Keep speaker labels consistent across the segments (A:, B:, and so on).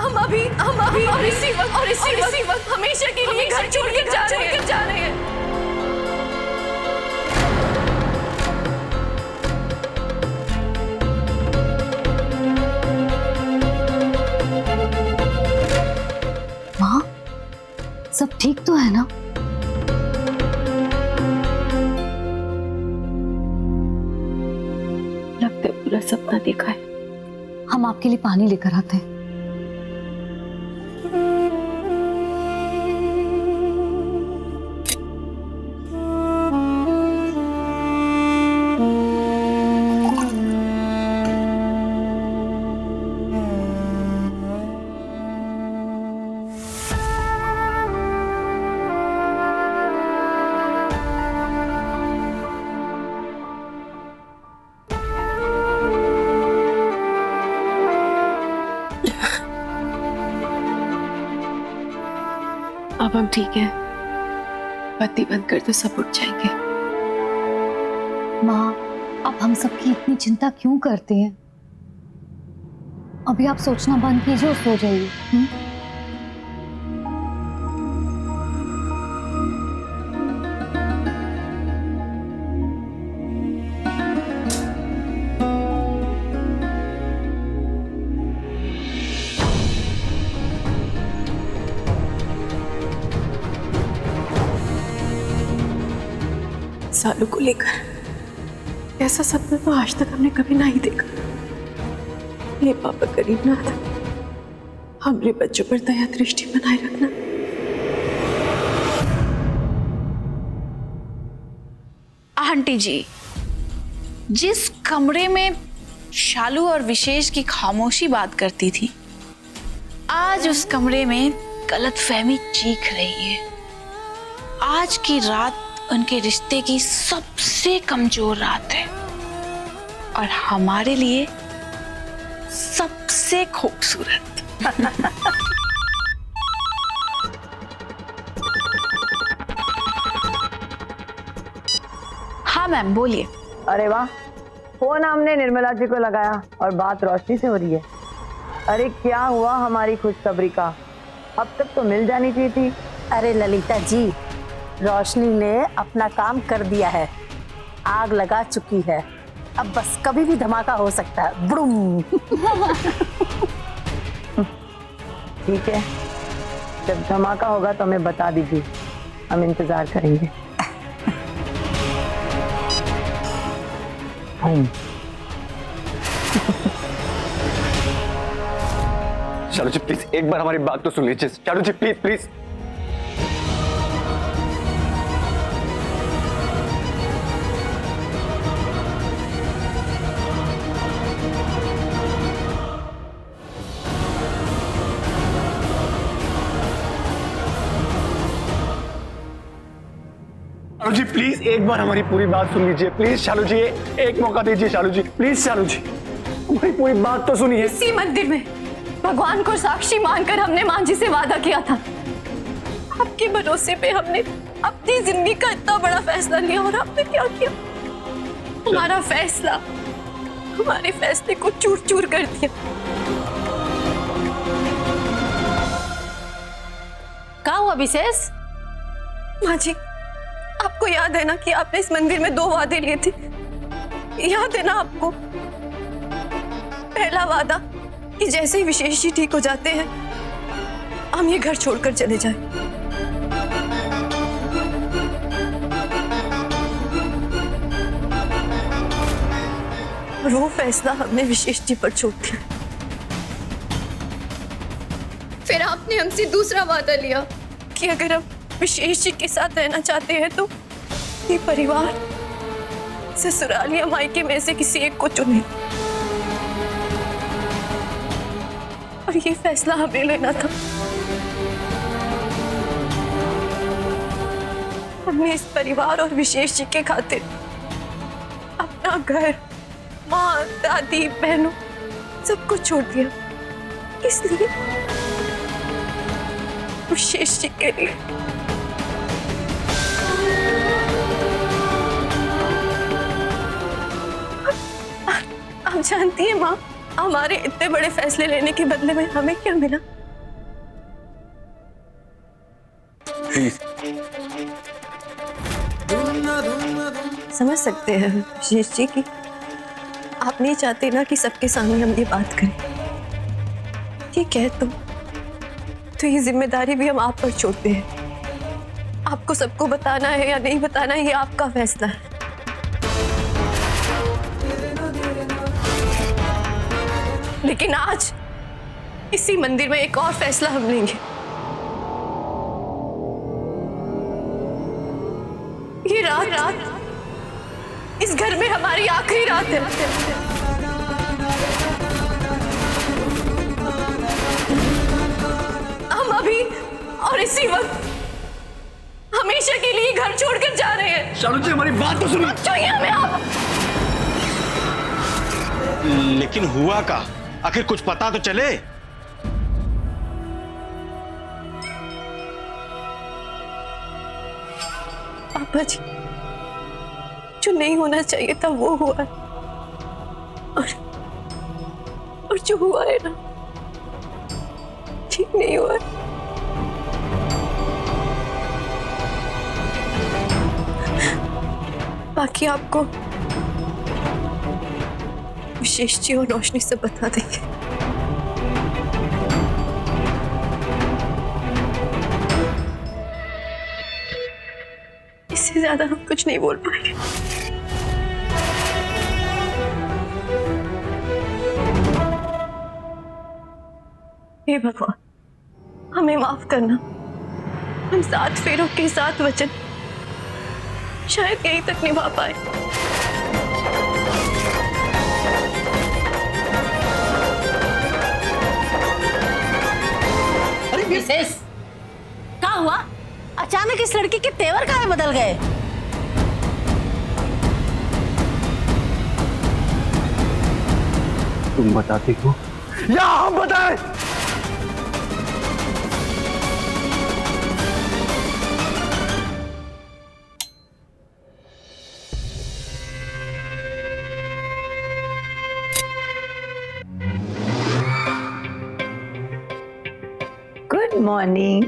A: हम अभी और इसी वक्त हमेशा के लिए घर छोड़ के जा रहे हैं।
B: माँ, सब ठीक तो है ना?
A: लगता है पूरा सपना देखा है।
B: हम आपके लिए पानी लेकर आते हैं।
A: अब हम ठीक हैं। बत्ती बंद कर तो सब उठ जाएंगे।
B: माँ, अब हम सबकी इतनी चिंता क्यों करते हैं? अभी आप सोचना बंद कीजिए और सो जाइए।
A: सालों को लेकर ऐसा सपना तो आज तक हमने कभी नहीं देखा। ये पापा करीब ना था। हमरे बच्चों पर दया दृष्टि बनाए रखना।
C: आंटी जी, जिस कमरे में शालू और विशेष की खामोशी बात करती थी, आज उस कमरे में गलतफहमी चीख रही है। आज की रात उनके रिश्ते की सबसे कमजोर रात है और हमारे लिए सबसे खूबसूरत। हाँ मैम, बोलिए।
D: अरे वाह, फोन हमने निर्मला जी को लगाया और बात रोशनी से हो रही है। अरे क्या हुआ हमारी खुशखबरी का? अब तक तो मिल जानी चाहिए थी।
E: अरे ललिता जी, रोशनी ने अपना काम कर दिया है, आग लगा चुकी है। अब बस कभी भी धमाका हो सकता है। बुड़ूम।
D: ठीक है, जब धमाका होगा तो हमें बता दीजिए, हम इंतजार करेंगे।
F: शालू जी प्लीज एक बार हमारी बात तो सुन लीजिए। Shalu ji please please. Shalu ji please एक बार हमारी पूरी बात सुन लीजिए। प्लीज शालू जी, एक मौका दीजिए शालू जी, प्लीज शालू जी, हमारी पूरी बात तो सुनिए।
A: इसी मंदिर में भगवान को साक्षी मानकर हमने मां जी से वादा किया था। आपके भरोसे पे हमने अपनी जिंदगी का इतना बड़ा फैसला लिया और आपने क्या किया? हमारा फैसला, हमारे फैसले को चूर चूर कर दिया।
E: क्या हुआ विशेष?
A: माँ जी, आपको याद है ना कि आपने इस मंदिर में 2 वादे लिए थे? याद है ना आपको? पहला वादा कि जैसे ही विशेष जी ठीक हो जाते हैं हम ये घर छोड़कर चले जाएं। और वो फैसला हमने विशेष जी पर छोड़ दिया। फिर आपने हमसे दूसरा वादा लिया कि अगर हम विशेष जी के साथ रहना चाहते हैं तो ये परिवार ससुराल या मायके में से किसी एक को चुने। और ये फैसला हमें लेना था। हमने इस परिवार और विशेष जी के खातिर अपना घर, माँ, दादी, बहनों सब कुछ छोड़ दिया। इसलिए विशेष जी के लिए। आप जानती है माँ, हमारे इतने बड़े फैसले लेने के बदले में हमें क्या मिला?
F: प्लीज।
A: समझ सकते हैं विशेष जी कि आप नहीं चाहते ना कि सबके सामने हम ये बात करें। ठीक है, तो ये जिम्मेदारी भी हम आप पर छोड़ते हैं। आपको सबको बताना है या नहीं बताना है, ये आपका फैसला है। लेकिन आज इसी मंदिर में एक और फैसला हम लेंगे। ये रात इस घर में हमारी आखिरी रात है। हम अभी और इसी वक्त हमेशा के लिए घर छोड़कर जा रहे हैं।
F: शालू जी हमारी बात तो सुनिए।
A: चाहिए हमें आप।
G: लेकिन हुआ का आखिर कुछ पता तो चले।
A: पापा जी, जो नहीं होना चाहिए था वो हुआ, और जो हुआ है ना, ठीक नहीं हुआ। बाकी आपको विशेष जी और रोशनी से बता देंगे। इससे ज्यादा हम कुछ नहीं बोल पाएंगे। हे भगवान, हमें माफ करना। हम 7 फेरों के 7 वचन शायद यहीं तक निभा पाए।
E: अरे विशेष, क्या हुआ? अचानक इस लड़की के तेवर काहे बदल गए?
F: तुम बताते हो या हम बताएं?
D: Good morning.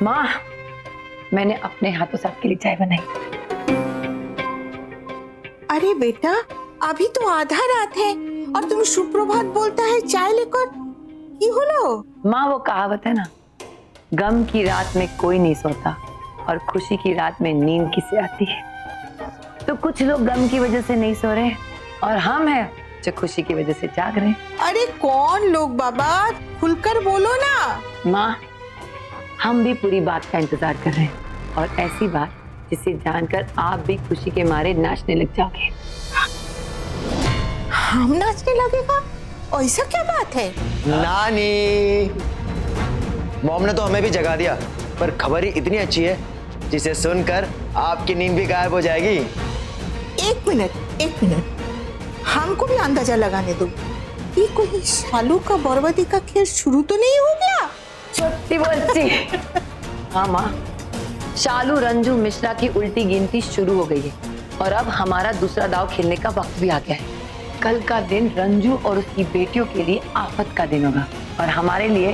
D: माँ, मैंने अपने हाथों से आपके लिए चाय बनाई।
H: अरे बेटा, अभी तो आधा रात है और तुम सुप्रभात बोलता है चाय लेकर। की होलो?
D: माँ, वो कहावत है ना, गम की रात में कोई नहीं सोता और खुशी की रात में नींद किसे आती है। तो कुछ लोग गम की वजह से नहीं सो रहे और हम हैं जो खुशी की वजह से जाग रहे हैं।
H: अरे कौन लोग बाबा, खुलकर बोलो ना।
D: माँ, हम भी पूरी बात का इंतजार कर रहे हैं और ऐसी बात जिसे जानकर आप भी खुशी के मारे नाचने लग जाओगे।
H: हम नाचने लगेगा? ऐसा क्या बात है?
I: नानी, मॉम ने तो हमें भी जगा दिया, पर खबर ही इतनी अच्छी है जिसे सुनकर आपकी नींद भी गायब हो जाएगी।
H: एक मिनट, हमको भी अंदाजा लगाने दो। ये कोई शालू का बर्बादी का खेल शुरू तो नहीं हो गया?
D: सच्ची बोलती। हाँ माँ, शालू रंजू मिश्रा की उल्टी गिनती शुरू हो गई है और अब हमारा दूसरा दाव खेलने का वक्त भी आ गया है। कल का दिन रंजू और उसकी बेटियों के लिए आफत का दिन होगा और हमारे लिए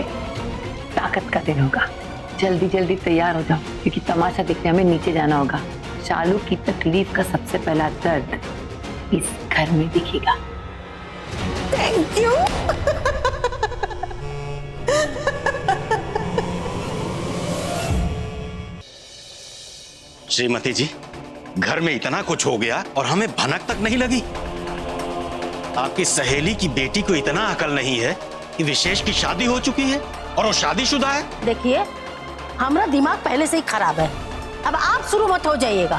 D: ताकत का दिन होगा। जल्दी जल्दी तैयार हो जाओ क्योंकि तमाशा देखने हमें नीचे जाना होगा। शालू की तकलीफ का सबसे पहला दर्द इस घर में दिखेगा।
H: Thank you.
G: श्रीमती जी, घर में इतना कुछ हो गया और हमें भनक तक नहीं लगी। आपकी सहेली की बेटी को इतना अकल नहीं है कि विशेष की शादी हो चुकी है और वो शादीशुदा है।
E: देखिए, हमारा दिमाग पहले से ही खराब है। अब आप शुरू मत हो जाइएगा।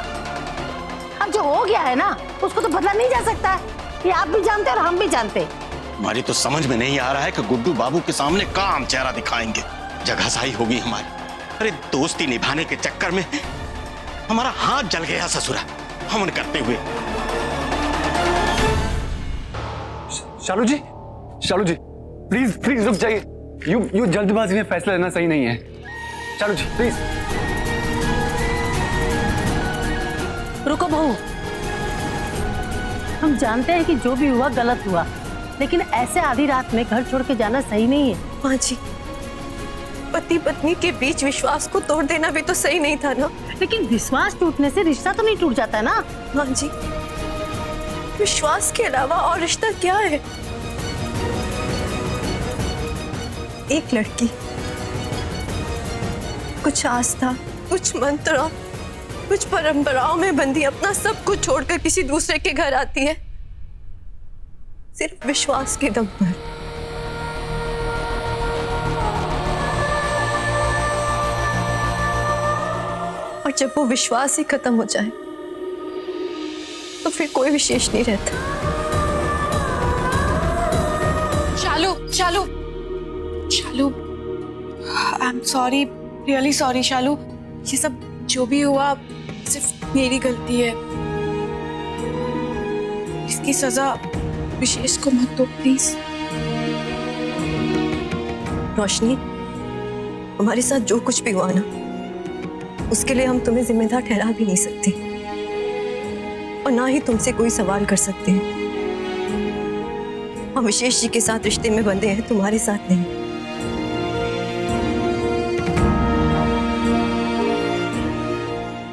E: अब जो हो गया है ना, उसको तो बदला नहीं जा सकता। ये आप भी जानते और हम भी जानते।
G: हमारी तो समझ में नहीं आ रहा है कि गुड्डू बाबू के सामने काम चेहरा दिखाएंगे। जगहसाई होगी हमारी। अरे दोस्ती निभाने के चक्कर में हमारा हाथ जल गया ससुरा हमन करते हुए।
F: शालू जी, प्लीज रुक जाइए। यू जल्दबाजी में फैसला लेना सही नहीं है। शालू जी प्लीज।
E: रुको बहू, हम जानते हैं कि जो भी हुआ गलत हुआ, लेकिन ऐसे आधी रात में घर छोड़ के जाना सही नहीं है।
A: माँ जी, पति पत्नी के बीच विश्वास को तोड़ देना भी तो सही नहीं था ना।
E: लेकिन विश्वास टूटने से रिश्ता तो नहीं टूट जाता है ना।
A: माँ जी, विश्वास के अलावा और रिश्ता क्या है? एक लड़की कुछ आस्था, कुछ मंत्र और कुछ परंपराओं में बंधी अपना सब कुछ छोड़कर किसी दूसरे के घर आती है, सिर्फ विश्वास के दम पर। और जब वो विश्वास ही खत्म हो जाए तो फिर कोई विशेष नहीं रहता।
C: Shalu, Shalu, Shalu, I am sorry, really sorry Shalu. ये सब जो भी हुआ सिर्फ मेरी गलती है। इसकी सजा विशेष को मत दो प्लीज।
A: रोशनी, हमारे साथ जो कुछ भी हुआ ना, उसके लिए हम तुम्हें जिम्मेदार ठहरा भी नहीं सकते और ना ही तुमसे कोई सवाल कर सकते हैं। हम विशेष जी के साथ रिश्ते में बंधे हैं, तुम्हारे साथ नहीं।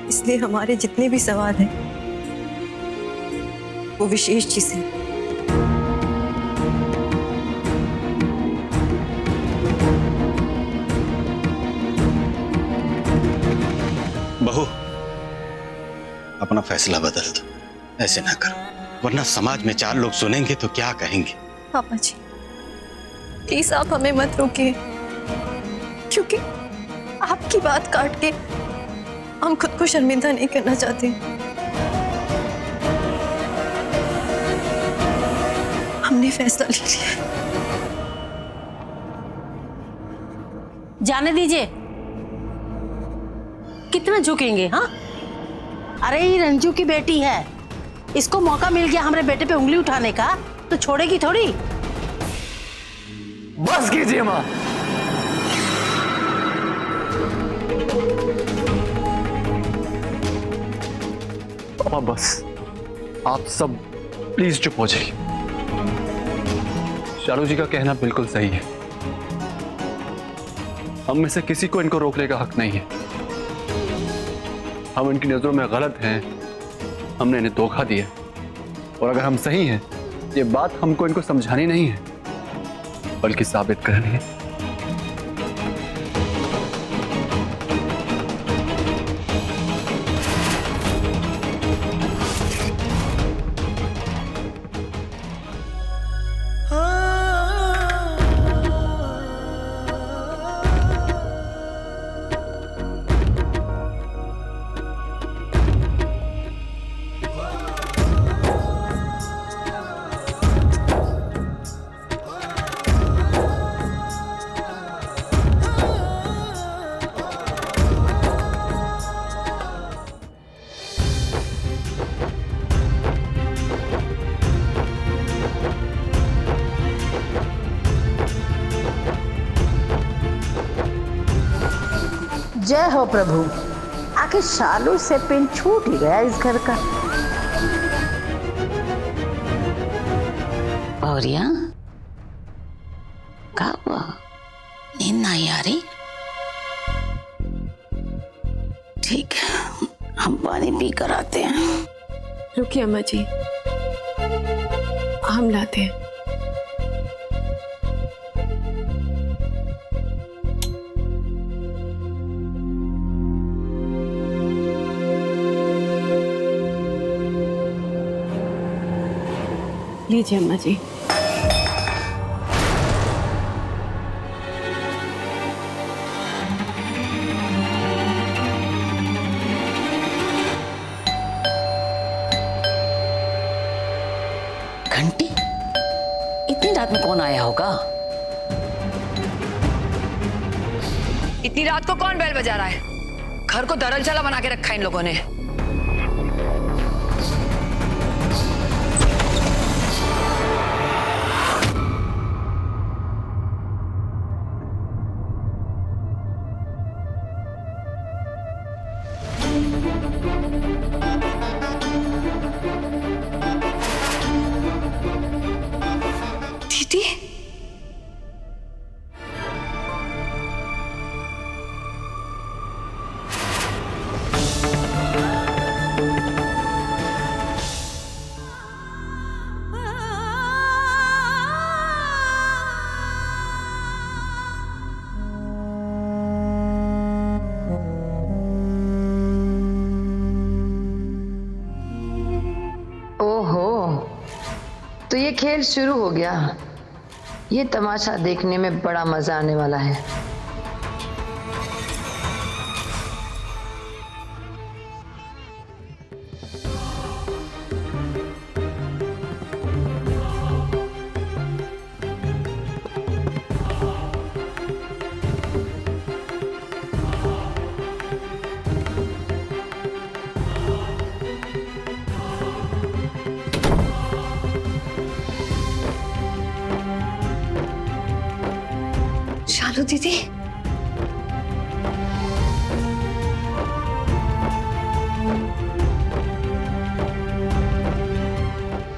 A: इसलिए हमारे जितने भी सवाल हैं वो विशेष जी से।
G: बहू, अपना फैसला बदल दो, ऐसे ना करो, वरना समाज में 4 लोग सुनेंगे तो क्या कहेंगे।
A: पापा जी, प्लीज आप हमें मत रोकिए, क्योंकि आपकी बात काट के हम खुद को शर्मिंदा नहीं करना चाहते। हमने फैसला ले लिया।
E: जाने दीजिए, कितना झुकेंगे? हाँ, अरे ये रंजू की बेटी है, इसको मौका मिल गया हमारे बेटे पे उंगली उठाने का, तो छोड़ेगी थोड़ी।
F: बस कीजिए माँ। पापा बस, आप सब प्लीज चुप हो जाइए। शालू जी का कहना बिल्कुल सही है, हम में से किसी को इनको रोकने का हक नहीं है। हम इनकी नजरों में गलत हैं, हमने इन्हें धोखा दिया, और अगर हम सही हैं, ये बात हमको इनको समझानी नहीं है बल्कि साबित करनी है।
E: जय हो प्रभु, आखिर शालू से पिन छूट ही गया इस घर का।
J: औरिया क्या हुआ? नींद नहीं आ रही? ठीक है, हम पानी पी कर आते हैं।
A: रुकिए अम्मा जी, हम लाते हैं। लीजिए अम्मा जी।
J: घंटी? इतनी रात में कौन आया होगा?
D: इतनी रात को कौन बेल बजा रहा है? घर को धर्मशाला बना के रखा है इन लोगों ने। खेल शुरू हो गया। ये तमाशा देखने में बड़ा मजा आने वाला है।
B: शालू दीदी,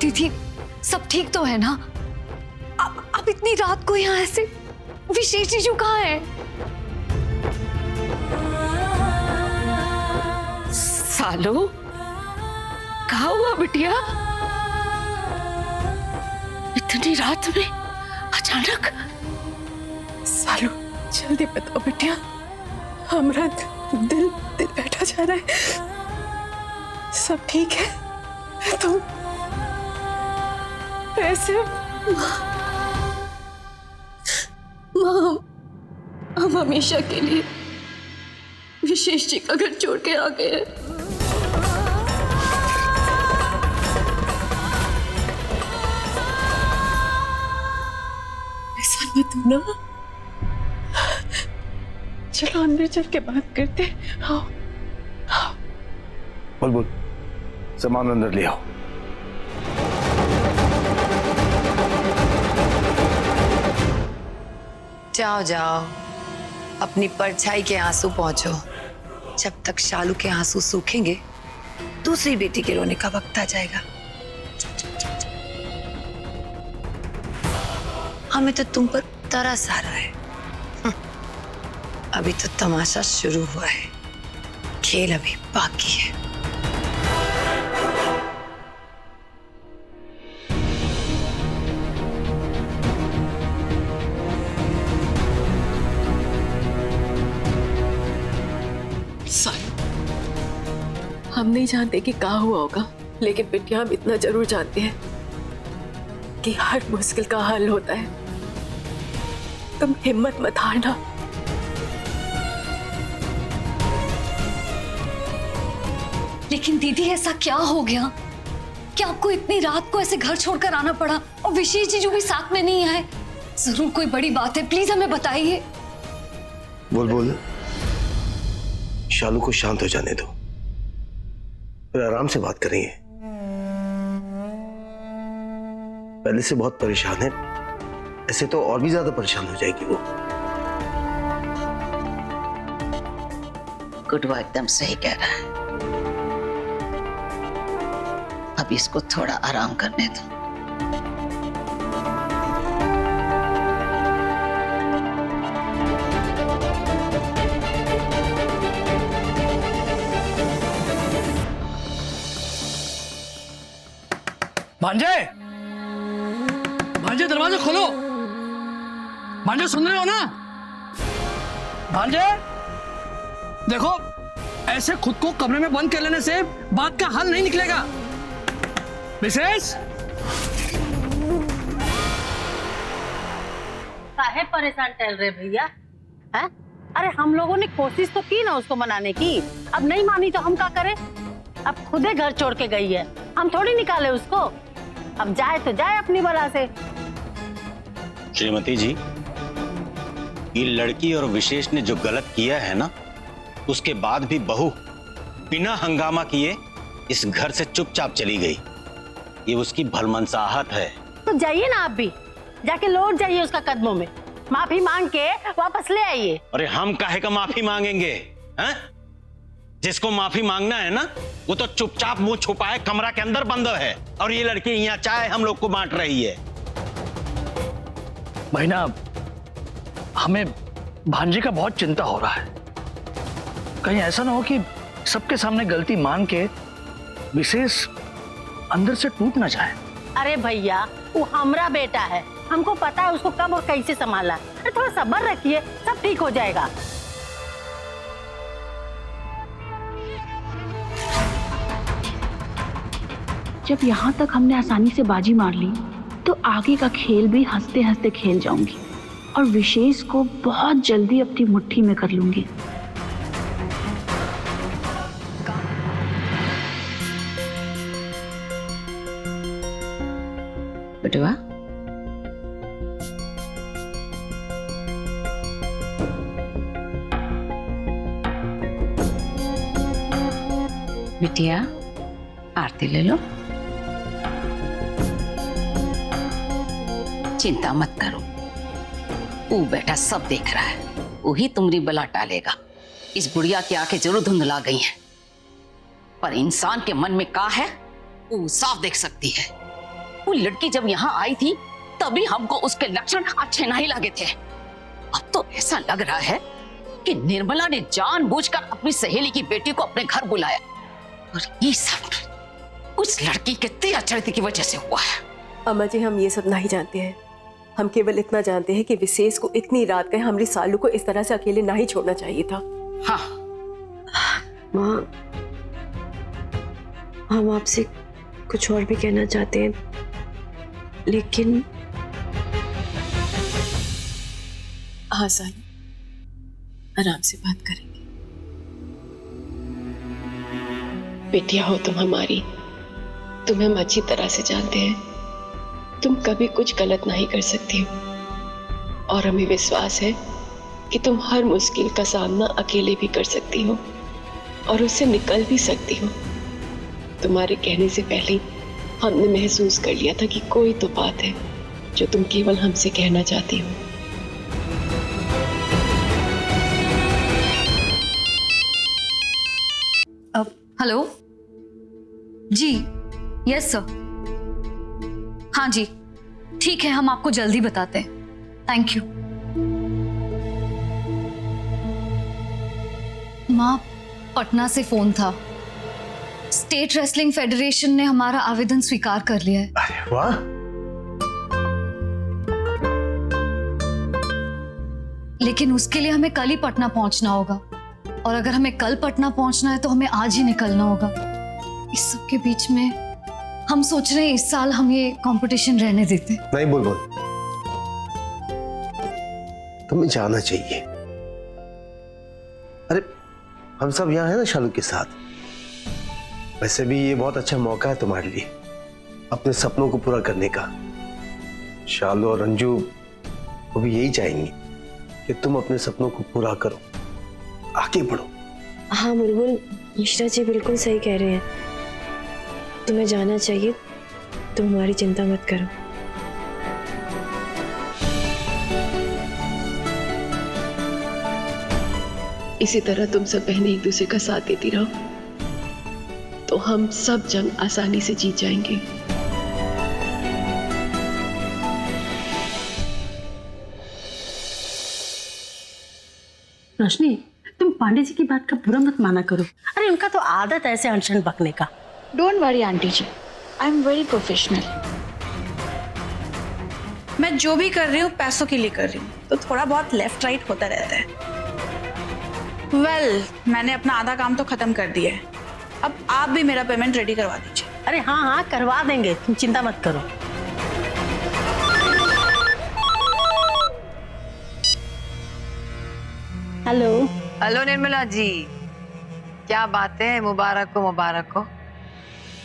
B: दीदी सब ठीक तो है ना? अब इतनी रात को यहाँ ऐसे विशेष जीजू कहाँ है?
C: सालो, कहा हुआ बिटिया? इतनी रात में अचानक?
A: सालू जल्दी बताओ बिटिया, हमारा दिल बैठा जा रहा है। सब ठीक है? तुम ऐसे माँ, हम हमेशा के लिए विशेष जी का घर छोड़ के आ गए हैं। ऐसा मत होना, चलो अंदर चल के बात करते। आओ आओ।
K: बुलबुल, सामान अंदर ले आओ।
D: जाओ जाओ, अपनी परछाई के आंसू पहुंचो। जब तक शालू के आंसू सूखेंगे, दूसरी बेटी के रोने का वक्त आ जाएगा। हमें तो तुम पर तरस आ रहा है। अभी तो तमाशा शुरू हुआ है, खेल अभी बाकी है।
A: हम नहीं जानते कि क्या हुआ होगा, लेकिन बिटिया हम इतना जरूर जानते हैं कि हर मुश्किल का हल होता है। तुम हिम्मत मत हारना।
B: लेकिन दीदी ऐसा क्या हो गया कि आपको इतनी रात को ऐसे घर छोड़कर आना पड़ा, और विशेष जीजू भी साथ में नहीं आए? जरूर कोई बड़ी बात है, प्लीज हमें बताइए।
K: बुलबुल, शालू को शांत हो जाने दो, फिर आराम से बात करेंगे। पहले से बहुत परेशान है, ऐसे तो और भी ज्यादा परेशान हो जाएगी वो।
J: गुडवा एकदम सही कह रहा है। अब इसको थोड़ा आराम करने दो।
L: भांजे, भांजे दरवाजा खोलो। भांजे सुन रहे हो ना? भांजे देखो, ऐसे खुद को कमरे में बंद कर लेने से बात का हल नहीं निकलेगा। विशेष,
E: काहे परेशान चल रहे भैया? हैं? अरे हम लोगों ने कोशिश तो की ना उसको मनाने की, अब नहीं मानी तो हम क्या करें? अब खुदे घर छोड़ के गई है, हम थोड़ी निकाले उसको। अब जाए तो जाए अपनी बला से।
G: श्रीमती जी, ये लड़की और विशेष ने जो गलत किया है ना, उसके बाद भी बहू बिना हंगामा किए इस घर से चुपचाप चली गई। ये उसकी भलमनसाहट है।
E: तो जाइए ना आप भी, जाके लौट जाइए उसका कदमों में, माफी मांग के वापस ले आइए।
G: अरे हम काहे का माफी मांगेंगे? हैं? जिसको माफी मांगना है ना, वो तो चुपचाप मुंह छुपाए कमरा के अंदर बंद है, और ये लड़की यहाँ चाय हम लोग को बांट रही है।
L: महीना, हमें भांजे का बहुत चिंता हो रहा है। कहीं ऐसा ना हो कि सबके सामने गलती मान के विशेष अंदर से टूट ना जाए।
E: अरे भैया, वो हमारा बेटा है, हमको पता है उसको कब और कैसे संभालना है। थोड़ा सब्र रखिए, सब ठीक हो जाएगा।
C: जब यहाँ तक हमने आसानी से बाजी मार ली, तो आगे का खेल भी हंसते हंसते खेल जाऊंगी और विशेष को बहुत जल्दी अपनी मुट्ठी में कर लूंगी।
J: बेटवा, बिटिया आरती ले लो। चिंता मत करो, वो बेटा सब देख रहा है, वही तुम्हारी बला टालेगा। इस बुढ़िया की आंखें जरूर धुंधला गई हैं, पर इंसान के मन में क्या है वो साफ देख सकती है। वो लड़की जब यहाँ आई थी तभी हमको उसके लक्षण अच्छे नहीं लगे थे। अब तो ऐसा लग रहा है कि निर्मला ने जानबूझकर अपनी सहेली की बेटी को अपने घर बुलाया, और ये सब उस लड़की के तेज चरित्र की वजह से हुआ है।
M: अम्मा जी, हम ये सब नहीं जानते हैं। हम केवल इतना जानते हैं कि विशेष को इतनी रात गए हमारी सालू को इस तरह से अकेले नहीं छोड़ना चाहिए था।
J: हाँ
A: माँ, हम आपसे कुछ और भी कहना चाहते हैं, लेकिन
C: हाँ सालू, आराम से बात करेंगे।
M: बेटिया हो तुम हमारी, तुम्हें हम अच्छी तरह से जानते हैं। तुम कभी कुछ गलत नहीं कर सकती हो, और हमें विश्वास है कि तुम हर मुश्किल का सामना अकेले भी कर सकती हो और उससे निकल भी सकती हो। तुम्हारे कहने से पहले हमने महसूस कर लिया था कि कोई तो बात है जो तुम केवल हमसे कहना चाहती हो।
B: अब हेलो जी, यस सर, हाँ जी ठीक है, हम आपको जल्दी बताते हैं। Thank you. माँ, पटना से फोन था। स्टेट रेसलिंग फेडरेशन ने हमारा आवेदन स्वीकार कर लिया है।
K: अरे वाह,
B: लेकिन उसके लिए हमें कल ही पटना पहुंचना होगा, और अगर हमें कल पटना पहुंचना है तो हमें आज ही निकलना होगा। इस सब के बीच में हम सोच रहे हैं इस साल हम ये कंपटीशन रहने देते।
K: नहीं बुलबुल, तुम्हें जाना चाहिए। अरे हम सब यहाँ हैं ना शालू के साथ। वैसे भी ये बहुत अच्छा मौका है तुम्हारे लिए अपने सपनों को पूरा करने का। शालू और रंजू वो भी यही चाहेंगे कि तुम अपने सपनों को पूरा करो, आगे बढ़ो।
A: हाँ बुलबुल, मिश्रा जी बिल्कुल सही कह रहे हैं, तुम्हें जाना चाहिए, तुम हमारी चिंता मत करो।
M: इसी तरह तुम सब बहनें एक दूसरे का साथ देती रहो तो हम सब जंग आसानी से जीत जाएंगे।
E: रोशनी, तुम पांडे जी की बात का बुरा मत माना करो। अरे उनका तो आदत है ऐसे अनशन बकने का।
C: Don't worry aunty ji, I am very professional. मैं जो भी कर रही हूँ पैसों के लिए कर रही हूँ, तो थोड़ा बहुत लेफ्ट राइट होता रहता है। मैंने अपना आधा काम तो खत्म कर दिया है, अब आप भी मेरा पेमेंट रेडी करवा दीजिए।
E: अरे हाँ हाँ करवा देंगे, तुम चिंता मत करो।
D: हेलो हेलो निर्मला जी, क्या बात है, मुबारक हो मुबारक हो।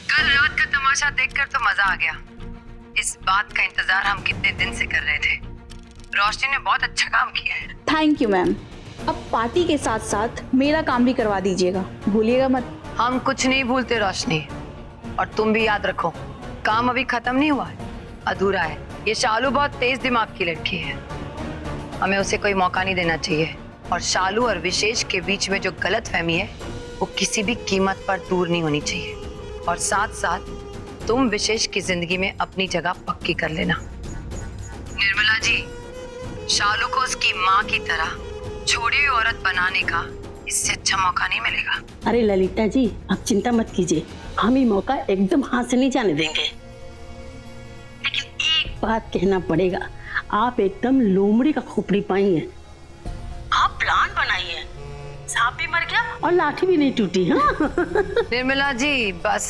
D: कल रात का तमाशा देखकर तो मजा आ गया। इस बात का इंतजार हम कितने दिन से कर रहे थे। रोशनी ने बहुत अच्छा काम किया है।
C: Thank you ma'am. अब पार्टी के साथ साथ मेरा काम भी करवा दीजिएगा, भूलिएगा मत।
D: हम कुछ नहीं भूलते रोशनी, और तुम भी याद रखो काम अभी खत्म नहीं हुआ है, अधूरा है। ये शालू बहुत तेज दिमाग की लड़की है, हमें उसे कोई मौका नहीं देना चाहिए। और शालू और विशेष के बीच में जो गलतफहमी है वो किसी भी कीमत पर दूर नहीं होनी चाहिए। और साथ साथ तुम विशेष की जिंदगी में अपनी जगह पक्की कर लेना। निर्मला जी, शालू को उसकी माँ की तरह छोड़ी हुई औरत बनाने का इससे अच्छा मौका नहीं मिलेगा।
E: अरे ललिता जी, आप चिंता मत कीजिए, हम ये मौका एकदम हाथ से नहीं जाने देंगे। लेकिन एक बात कहना पड़ेगा, आप एकदम लोमड़ी का खोपड़ी पाई हैं। आप प्लान बनाइए, सांप भी मर गया और लाठी भी नहीं टूटी। हाँ
D: निर्मला जी, बस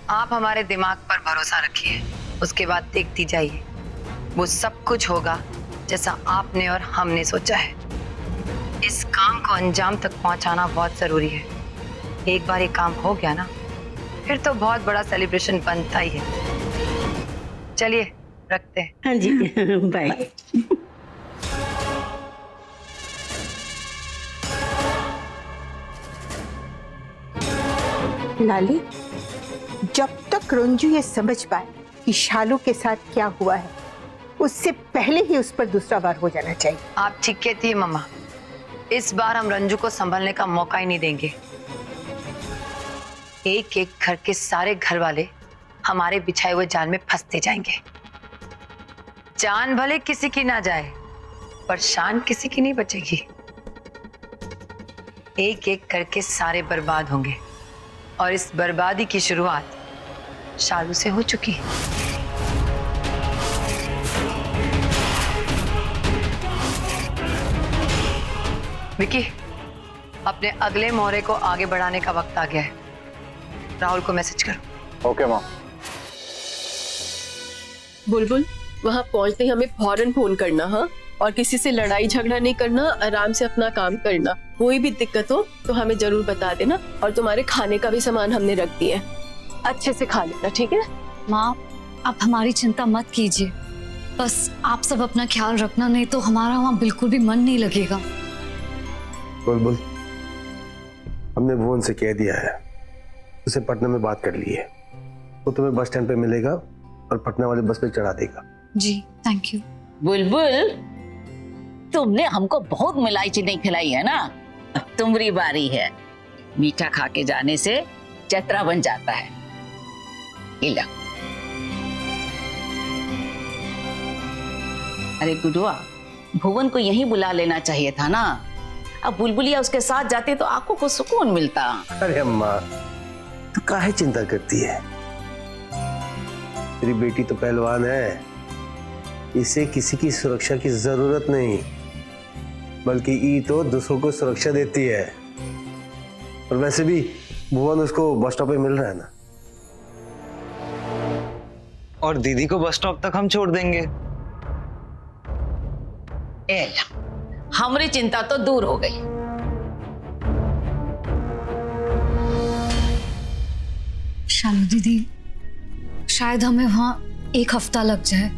D: आप हमारे दिमाग पर भरोसा रखिए, उसके बाद देखती जाइए वो सब कुछ होगा जैसा आपने और हमने सोचा है। इस काम को अंजाम तक पहुंचाना बहुत जरूरी है। एक बार ये काम हो गया ना, फिर तो बहुत बड़ा सेलिब्रेशन बनता ही है। चलिए रखते हैं।
E: हाँ जी बाय।
H: लाली, जब तक रंजू ये समझ पाए कि शालू के साथ क्या हुआ है, उससे पहले ही उस पर दूसरा वार हो जाना चाहिए।
D: आप ठीक कहती है मम्मा, इस बार हम रंजू को संभलने का मौका ही नहीं देंगे। एक एक घर के सारे घर वाले हमारे बिछाए हुए जाल में फंसते जाएंगे। जान भले किसी की ना जाए, पर शान किसी की नहीं बचेगी। एक एक करके सारे बर्बाद होंगे और इस बर्बादी की शुरुआत शालू से हो चुकी है। विकी, अपने अगले मोहरे को आगे बढ़ाने का वक्त आ गया है। राहुल को मैसेज करो।
F: ओके माँ।
M: बुलबुल, वहाँ पहुँचते ही हमें फौरन फोन करना, हाँ? और किसी से लड़ाई झगड़ा नहीं करना, आराम से अपना काम करना। कोई भी दिक्कत हो तो हमें जरूर बता देना। और तुम्हारे खाने का भी सामान हमने रख दिया है, अच्छे से खा लेना, ठीक है?
B: माँ, आप हमारी चिंता मत कीजिए, बस आप सब अपना ख्याल रखना, नहीं तो हमारा वहाँ बिल्कुल भी मन नहीं लगेगा।
K: बुलबुल, हमने भुवन से कह दिया है, उसे पटना में बात कर ली है। वो तुम्हें बस स्टैंड पे मिलेगा और पटना वाले बस पे चढ़ा देगा।
B: जी थैंक यू।
J: बुलबुल, तुमने हमको बहुत मिलाई चीनी खिलाई है ना, अब तुम्हारी बारी है। मीठा खा के जाने से चतरा बन जाता है। इला। अरे गुडुआ, भुवन को यहीं बुला लेना चाहिए था ना। अब बुलबुलिया उसके साथ जाती तो आंखों को सुकून मिलता।
K: अरे अम्मा, तू काहे चिंता करती है? तेरी बेटी तो पहलवान है, इसे किसी की सुरक्षा की जरूरत नहीं, बल्कि ई तो दूसरों को सुरक्षा देती है। और वैसे भी भुवन उसको बस स्टॉप पे मिल रहा है ना।
I: और दीदी को बस स्टॉप तक हम छोड़ देंगे।
J: हमारी चिंता तो दूर हो गई।
B: शालू दीदी, शायद हमें वहाँ एक हफ्ता लग जाए।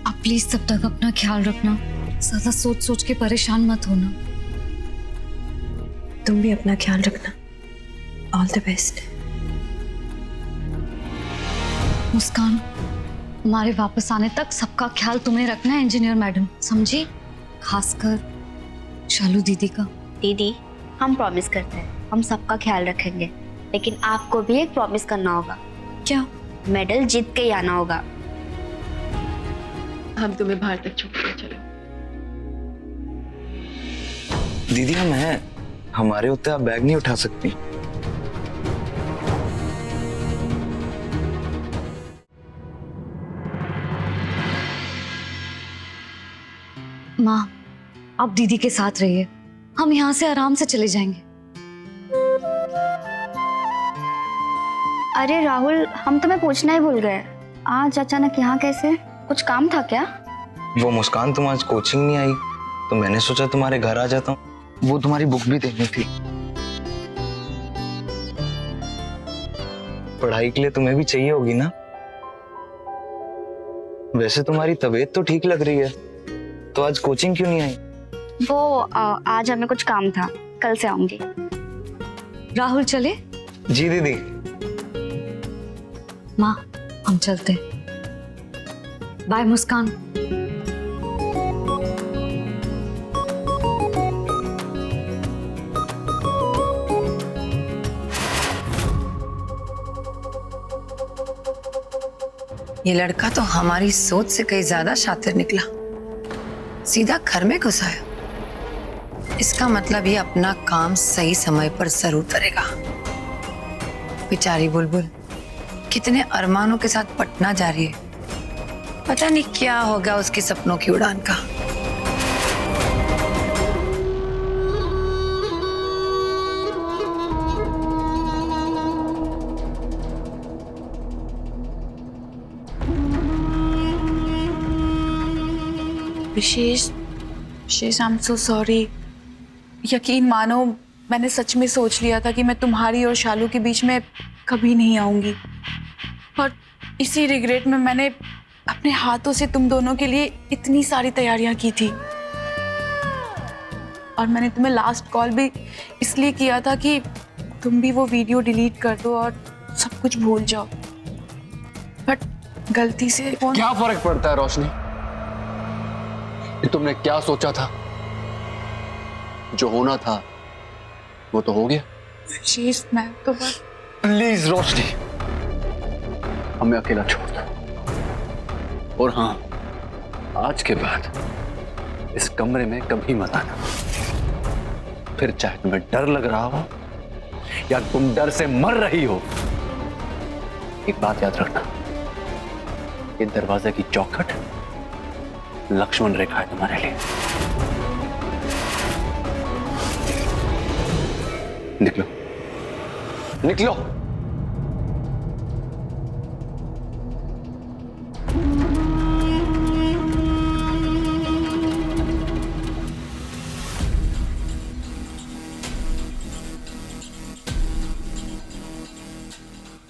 B: आप प्लीज तब तक अपना ख्याल रखना, ज्यादा सोच सोच के परेशान मत होना।
M: तुम भी अपना ख्याल रखना। All the best.
B: मुस्कान, हमारे वापस आने तक सबका ख्याल तुम्हें रखना है इंजीनियर मैडम, समझी? खासकर शालू दीदी का।
A: दीदी, हम प्रॉमिस करते हैं हम सबका ख्याल रखेंगे, लेकिन आपको भी एक प्रॉमिस करना होगा।
B: क्या?
A: मेडल जीत के ही आना होगा।
M: हम तुम्हें बाहर तक छोड़ के चलो।
I: दीदी हम हैं, हमारे होते आप बैग नहीं उठा सकती।
B: माँ, आप दीदी के साथ रहिए, हम यहाँ से आराम से चले जाएंगे।
A: अरे राहुल, हम तुम्हें पूछना ही भूल गए, आज अचानक यहाँ कैसे? कुछ काम था क्या?
I: वो मुस्कान, तुम आज कोचिंग नहीं आई तो मैंने सोचा तुम्हारे घर आ जाता हूँ। वो तुम्हारी बुक भी देखनी थी। पढ़ाई के लिए तुम्हें भी चाहिए होगी ना। वैसे तुम्हारी तबीयत तो ठीक लग रही है, तो आज कोचिंग क्यों नहीं आई?
A: वो आज हमें कुछ काम था, कल से आऊंगी।
B: राहुल चले?
I: जी दीदी।
B: माँ, हम चलते हैं। बाय मुस्कान।
D: ये लड़का तो हमारी सोच से कहीं ज्यादा शातिर निकला, सीधा घर में घुस आया। इसका मतलब ये अपना काम सही समय पर जरूर करेगा। बेचारी बुलबुल कितने अरमानों के साथ पटना जा रही है, पता नहीं क्या होगा उसके सपनों की उड़ान का।
C: विशेष विशेष आई एम सो सॉरी। यकीन मानो मैंने सच में सोच लिया था कि मैं तुम्हारी और शालू के बीच में कभी नहीं आऊंगी, और इसी रिग्रेट में मैंने अपने हाथों से तुम दोनों के लिए इतनी सारी तैयारियां की थी। और मैंने तुम्हें लास्ट कॉल भी इसलिए किया था कि तुम भी वो वीडियो डिलीट कर दो और सब कुछ भूल जाओ, बट गलती से
F: क्या फर्क पड़ता है रोशनी, ये तुमने क्या सोचा था? जो होना था वो तो हो गया।
C: विशेष मैं तो बस
F: प्लीज रोशनी, हमें अकेला छोड़ दो। और हाँ, आज के बाद इस कमरे में कभी मत आना। फिर चाहे तुम्हें डर लग रहा हो या तुम डर से मर रही हो, एक बात याद रखना, ये दरवाजे की चौखट लक्ष्मण रेखा है तुम्हारे लिए। निकलो निकलो।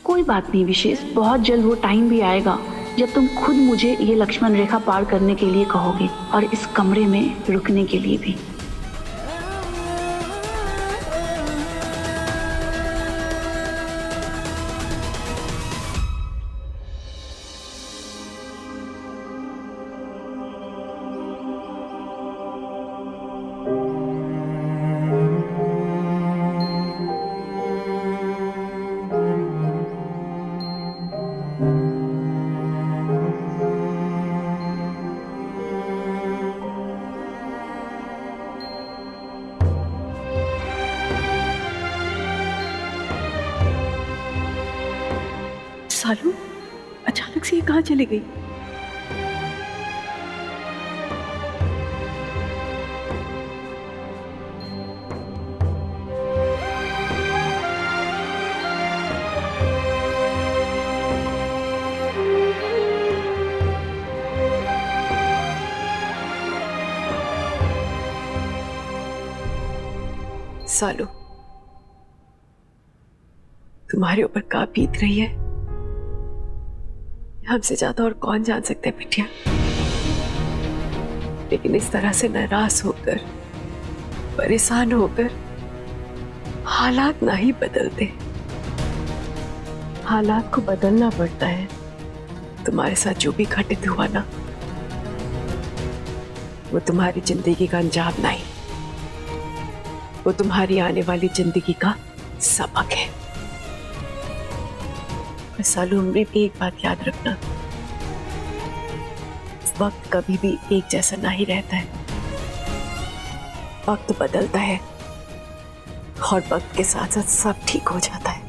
C: कोई बात नहीं विशेष, बहुत जल्द वो टाइम भी आएगा जब तुम खुद मुझे ये लक्ष्मण रेखा पार करने के लिए कहोगे, और इस कमरे में रुकने के लिए भी। सालू, अचानक से ये कहाँ चली गई?
M: सालू, तुम्हारे ऊपर क्या बीत रही है हमसे ज्यादा और कौन जान सकते हैं बिटिया। लेकिन इस तरह से नाराज होकर, परेशान होकर हालात ना ही बदलते, हालात को बदलना पड़ता है। तुम्हारे साथ जो भी घटित हुआ ना, वो तुम्हारी जिंदगी का अंजाम नहीं, वो तुम्हारी आने वाली जिंदगी का सबक है। सालू, हमने भी एक बात याद रखना, वक्त कभी भी एक जैसा नहीं रहता है। वक्त बदलता है और वक्त के साथ साथ सब ठीक हो जाता है।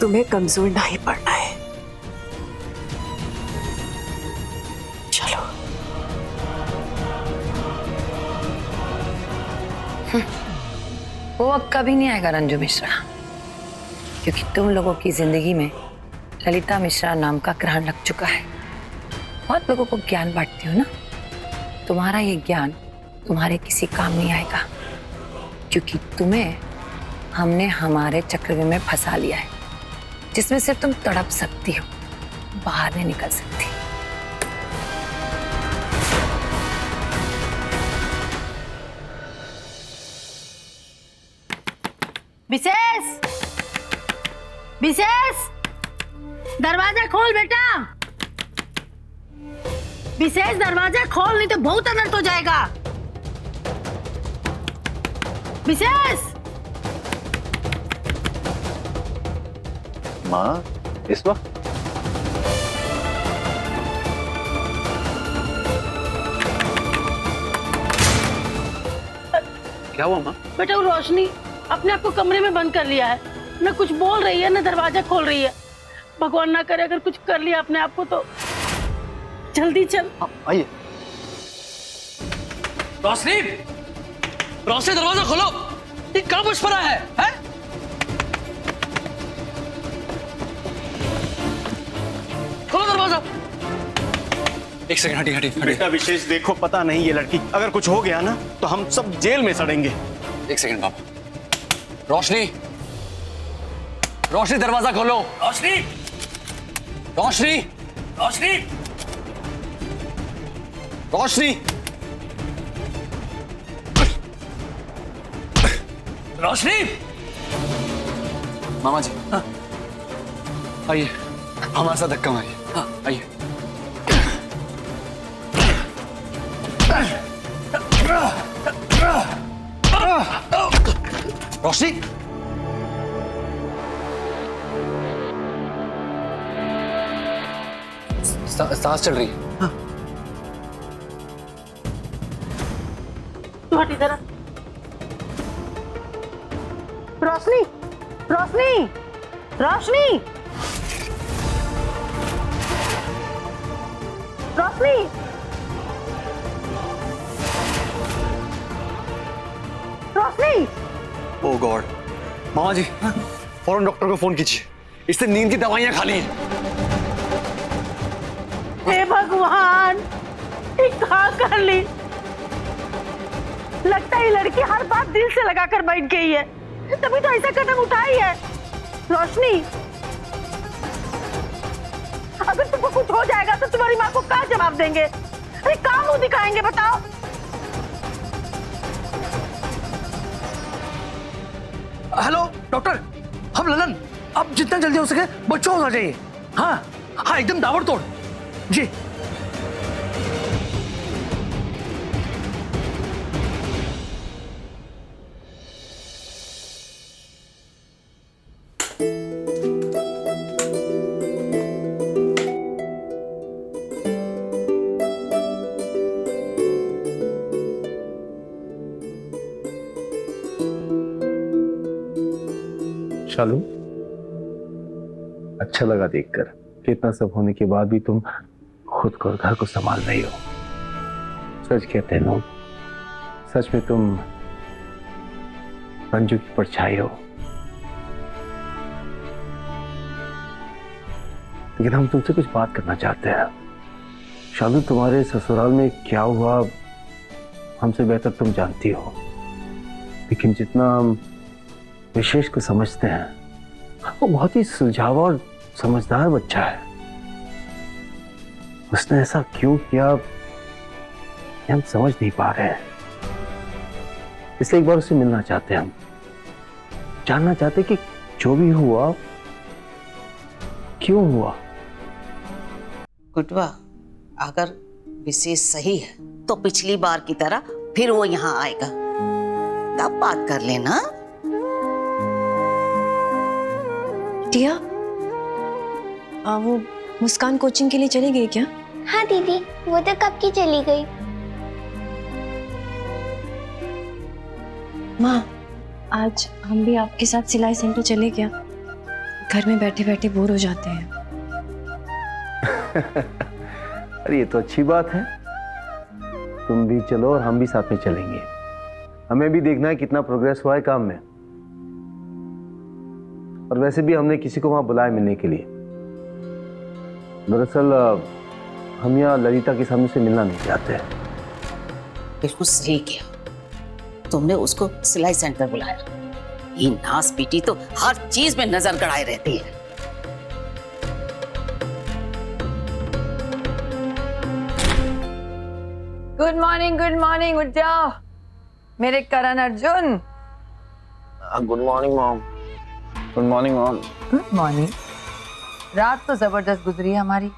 M: तुम्हें कमजोर नहीं पड़ना है। चलो।
D: वो वक्त कभी नहीं आएगा रंजू मिश्रा, क्योंकि तुम लोगों की जिंदगी में ललिता मिश्रा नाम का ग्रहण लग चुका है। बहुत लोगों को ज्ञान बांटती हो ना, तुम्हारा ये ज्ञान तुम्हारे किसी काम नहीं आएगा, क्योंकि तुम्हें हमने हमारे चक्रव्यूह में फंसा लिया है, जिसमें सिर्फ तुम तड़प सकती हो, बाहर नहीं निकल सकती।
E: विशेष, विशेष, दरवाजा खोल बेटा। विशेष, दरवाजा खोल, नहीं तो बहुत अनर्थ हो जाएगा। विशेष।
F: माँ, इस वक्त? क्या हुआ माँ?
E: बेटा, वो रोशनी अपने आप को कमरे में बंद कर लिया है, न कुछ बोल रही है न दरवाजा खोल रही है। भगवान ना करे अगर कुछ कर लिया अपने आप को तो। जल्दी चल।
F: आइए।
L: रोशनी, रोशनी, दरवाजा खोलो। ये कहाँ बच पड़ा है? खोलो दरवाजा।
F: एक सेकंड, हटी हटी हटी।
G: बेटा विशेष देखो, पता नहीं ये लड़की अगर कुछ हो गया ना तो हम सब जेल में सड़ेंगे।
F: एक सेकंड पापा। रोशनी, रोशनी दरवाजा खोलो। रोशनी, रोशनी, रोशनी, रोशनी, रोशनी। मामा जी, हाँ आइए, हमारे साथ धक्का मारिए। हाँ आइए। रोशनी, सांस चल रही है। हाँ।
E: तू हट इधर। रोशनी, रोशनी, रोशनी, रोशनी। रोशनी।
F: ओह गॉड, मामा जी फौरन डॉक्टर को फोन कीजिए, इससे नींद की दवाइयां खा ली हैं।
E: हे भगवान, ये कहाँ कर ली? लगता है ये लड़की हर बात दिल से लगाकर बैठ गई है, तभी तो ऐसा कदम उठाई है। रोशनी, अगर तुमको कुछ हो जाएगा तो तुम्हारी माँ को क्या जवाब देंगे? अरे क्या मुंह दिखाएंगे बताओ?
L: हेलो डॉक्टर, हम ललन, अब जितना जल्दी हो सके बच्चों आ जाइए। हाँ हाँ, एकदम ताबड़तोड़ जी।
K: शालू, अच्छा लगा देखकर कि इतना सब होने के बाद भी तुम खुद को और घर को संभाल रही हो। सच कहते हैं लोग, सच में तुम रंजू की परछाई हो। लेकिन हम तुमसे कुछ बात करना चाहते हैं। शालू, तुम्हारे ससुराल में क्या हुआ हमसे बेहतर तुम जानती हो, लेकिन जितना हम विशेष को समझते हैं वो बहुत ही सुलझावा और समझदार बच्चा है। उसने ऐसा क्यों किया ये हम समझ नहीं पा रहे हैं, इसलिए एक बार उससे मिलना चाहते हैं। हम जानना चाहते कि जो भी हुआ क्यों हुआ।
J: गुडवा, अगर विशेष सही है तो पिछली बार की तरह फिर वो यहाँ आएगा, तब बात कर लेना।
A: टिया, वो मुस्कान कोचिंग के लिए चली गई क्या?
N: हाँ दीदी, वो तो कब की चली गई।
A: माँ, आज हम भी आपके साथ सिलाई सेंटर चले क्या? घर में बैठे बैठे बोर हो जाते हैं।
K: अरे ये तो अच्छी बात है, तुम भी चलो और हम भी साथ में चलेंगे। हमें भी देखना है कितना प्रोग्रेस हुआ है काम में। और वैसे भी हमने किसी को वहां बुलाया मिलने के लिए। दरअसल हम यहाँ ललिता के सामने से मिलना नहीं चाहते।
J: बिल्कुल सही किया तुमने, उसको सिलाई सेंटर बुलाया। ये नास पीटी तो हर चीज में नजर गड़ाए रहती है।
D: गुड मॉर्निंग, उठ जाओ मेरे Karan Arjun.
I: Good morning mom. Good morning mom.
D: Good morning. रात तो जबरदस्त गुजरी है हमारी,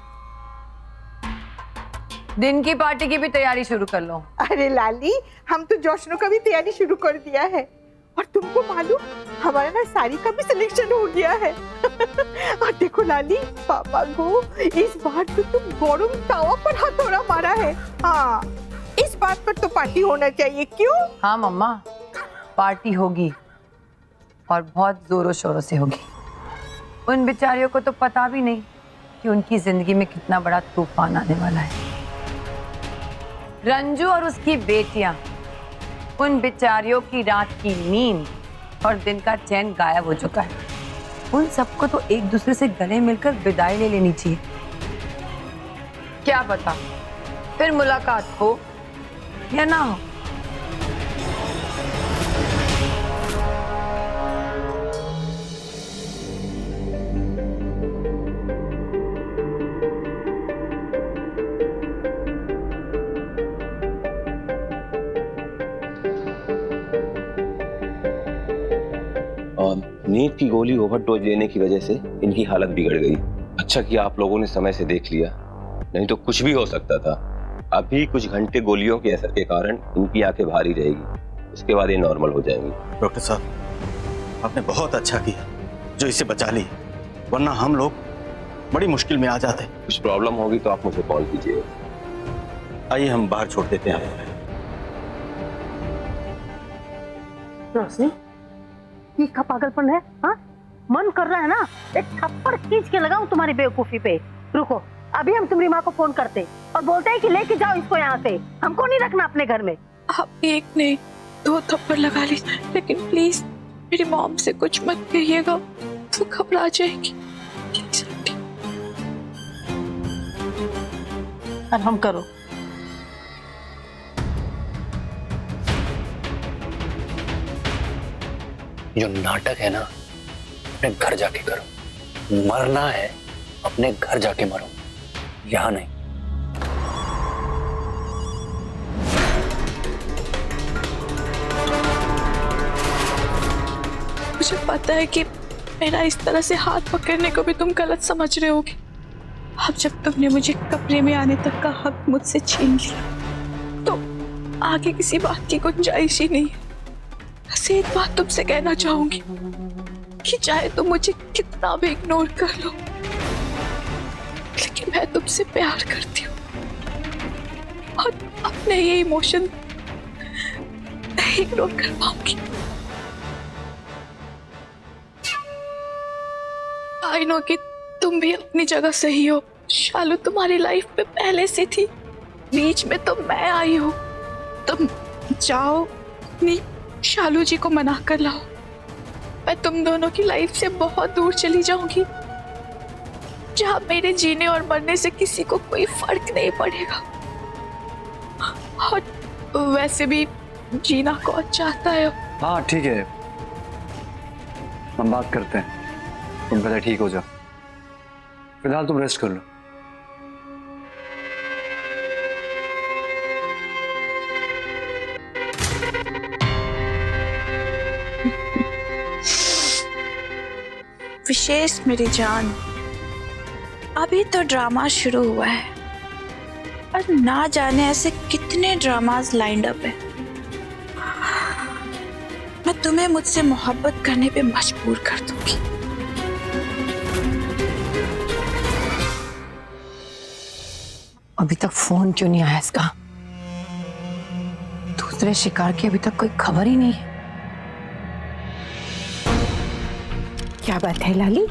D: दिन की पार्टी की भी तैयारी शुरू कर लो।
H: अरे लाली, हम तो जश्न का भी तैयारी शुरू कर दिया है। और तुमको मालूम, हमारा ना साड़ी का भी सिलेक्शन हो गया है। और देखो लाली, पापा को इस बार तो तुम गरम तावा पर हथौड़ा मारा है। हाँ, इस बात पर तो पार्टी होना चाहिए, क्यों?
D: हाँ मम्मा, पार्टी होगी और बहुत जोरों शोरों से होगी। उन बेचारियों को तो पता भी नहीं कि उनकी जिंदगी में कितना बड़ा तूफान आने वाला है। रंजू और उसकी बेटियां, उन बेचारियों की रात की नींद और दिन का चैन गायब हो चुका है। उन सबको तो एक दूसरे से गले मिलकर विदाई ले लेनी चाहिए। क्या पता फिर मुलाकात हो या ना हो।
O: नींद की गोली ओवरडोज लेने की वजह से इनकी हालत बिगड़ गई। अच्छा किया आप लोगों ने समय से देख लिया, नहीं तो कुछ भी हो सकता था। अभी कुछ घंटे गोलियों के असर के कारण इनकी आंखें भारी रहेगी, उसके बाद ये नॉर्मल हो जाएंगी।
G: डॉक्टर साहब आपने बहुत अच्छा किया जो इसे बचा ली, वरना हम लोग बड़ी मुश्किल में आ जाते।
O: कुछ प्रॉब्लम होगी तो आप मुझे कॉल कीजिए।
G: आइए हम बाहर छोड़ देते हैं।
E: रोशनी, ये का पागलपन है? हाँ, मन कर रहा है ना एक थप्पड़ खींच के लगाऊं तुम्हारी बेवकूफी पे। रुको, अभी हम तुम्हारी माँ को फोन करते और बोलते हैं कि लेके जाओ इसको यहाँ से, हमको नहीं रखना अपने घर में।
C: आप एक नहीं 2 थप्पड़ लगा लीजिए, लेकिन प्लीज मेरी मॉम से कुछ मत कहिएगा, वो घबरा जाएगी।
E: और हम करो।
F: जो नाटक है ना अपने घर जाके करो, मरना है अपने घर जाके मरो, यहां नहीं।
C: मुझे पता है कि मेरा इस तरह से हाथ पकड़ने को भी तुम गलत समझ रहे होगे। अब जब तुमने मुझे कमरे में आने तक का हक मुझसे छीन लिया तो आगे किसी बात की गुंजाइश ही नहीं है। बस एक बात तुमसे कहना चाहूंगी कि चाहे तुम मुझे कितना भी इग्नोर कर लो, लेकिन मैं तुमसे प्यार करती हूँ और अपने ये इमोशन नहीं इग्नोर कर पाऊंगी। आई नो कि तुम भी अपनी जगह सही हो। शालू तुम्हारी लाइफ में पहले से थी, बीच में तो मैं आई हूँ। तुम जाओ अपनी शालू जी को मना कर लाओ, मैं तुम दोनों की लाइफ से बहुत दूर चली जाऊंगी, जहां मेरे जीने और मरने से किसी को कोई फर्क नहीं पड़ेगा। और वैसे भी जीना कौन चाहता है।
F: हाँ ठीक है, हम बात करते हैं, तुम पहले ठीक हो जाओ, फिलहाल तुम रेस्ट कर लो।
C: विशेष मेरी जान, अभी तो ड्रामा शुरू हुआ है और ना जाने ऐसे कितने ड्रामास लाइंड अप है। मैं तुम्हें मुझसे मोहब्बत करने पे मजबूर कर दूंगी।
D: अभी तक फोन क्यों नहीं आया इसका? दूसरे शिकार की अभी तक कोई खबर ही नहीं है।
H: क्या बात है लाली,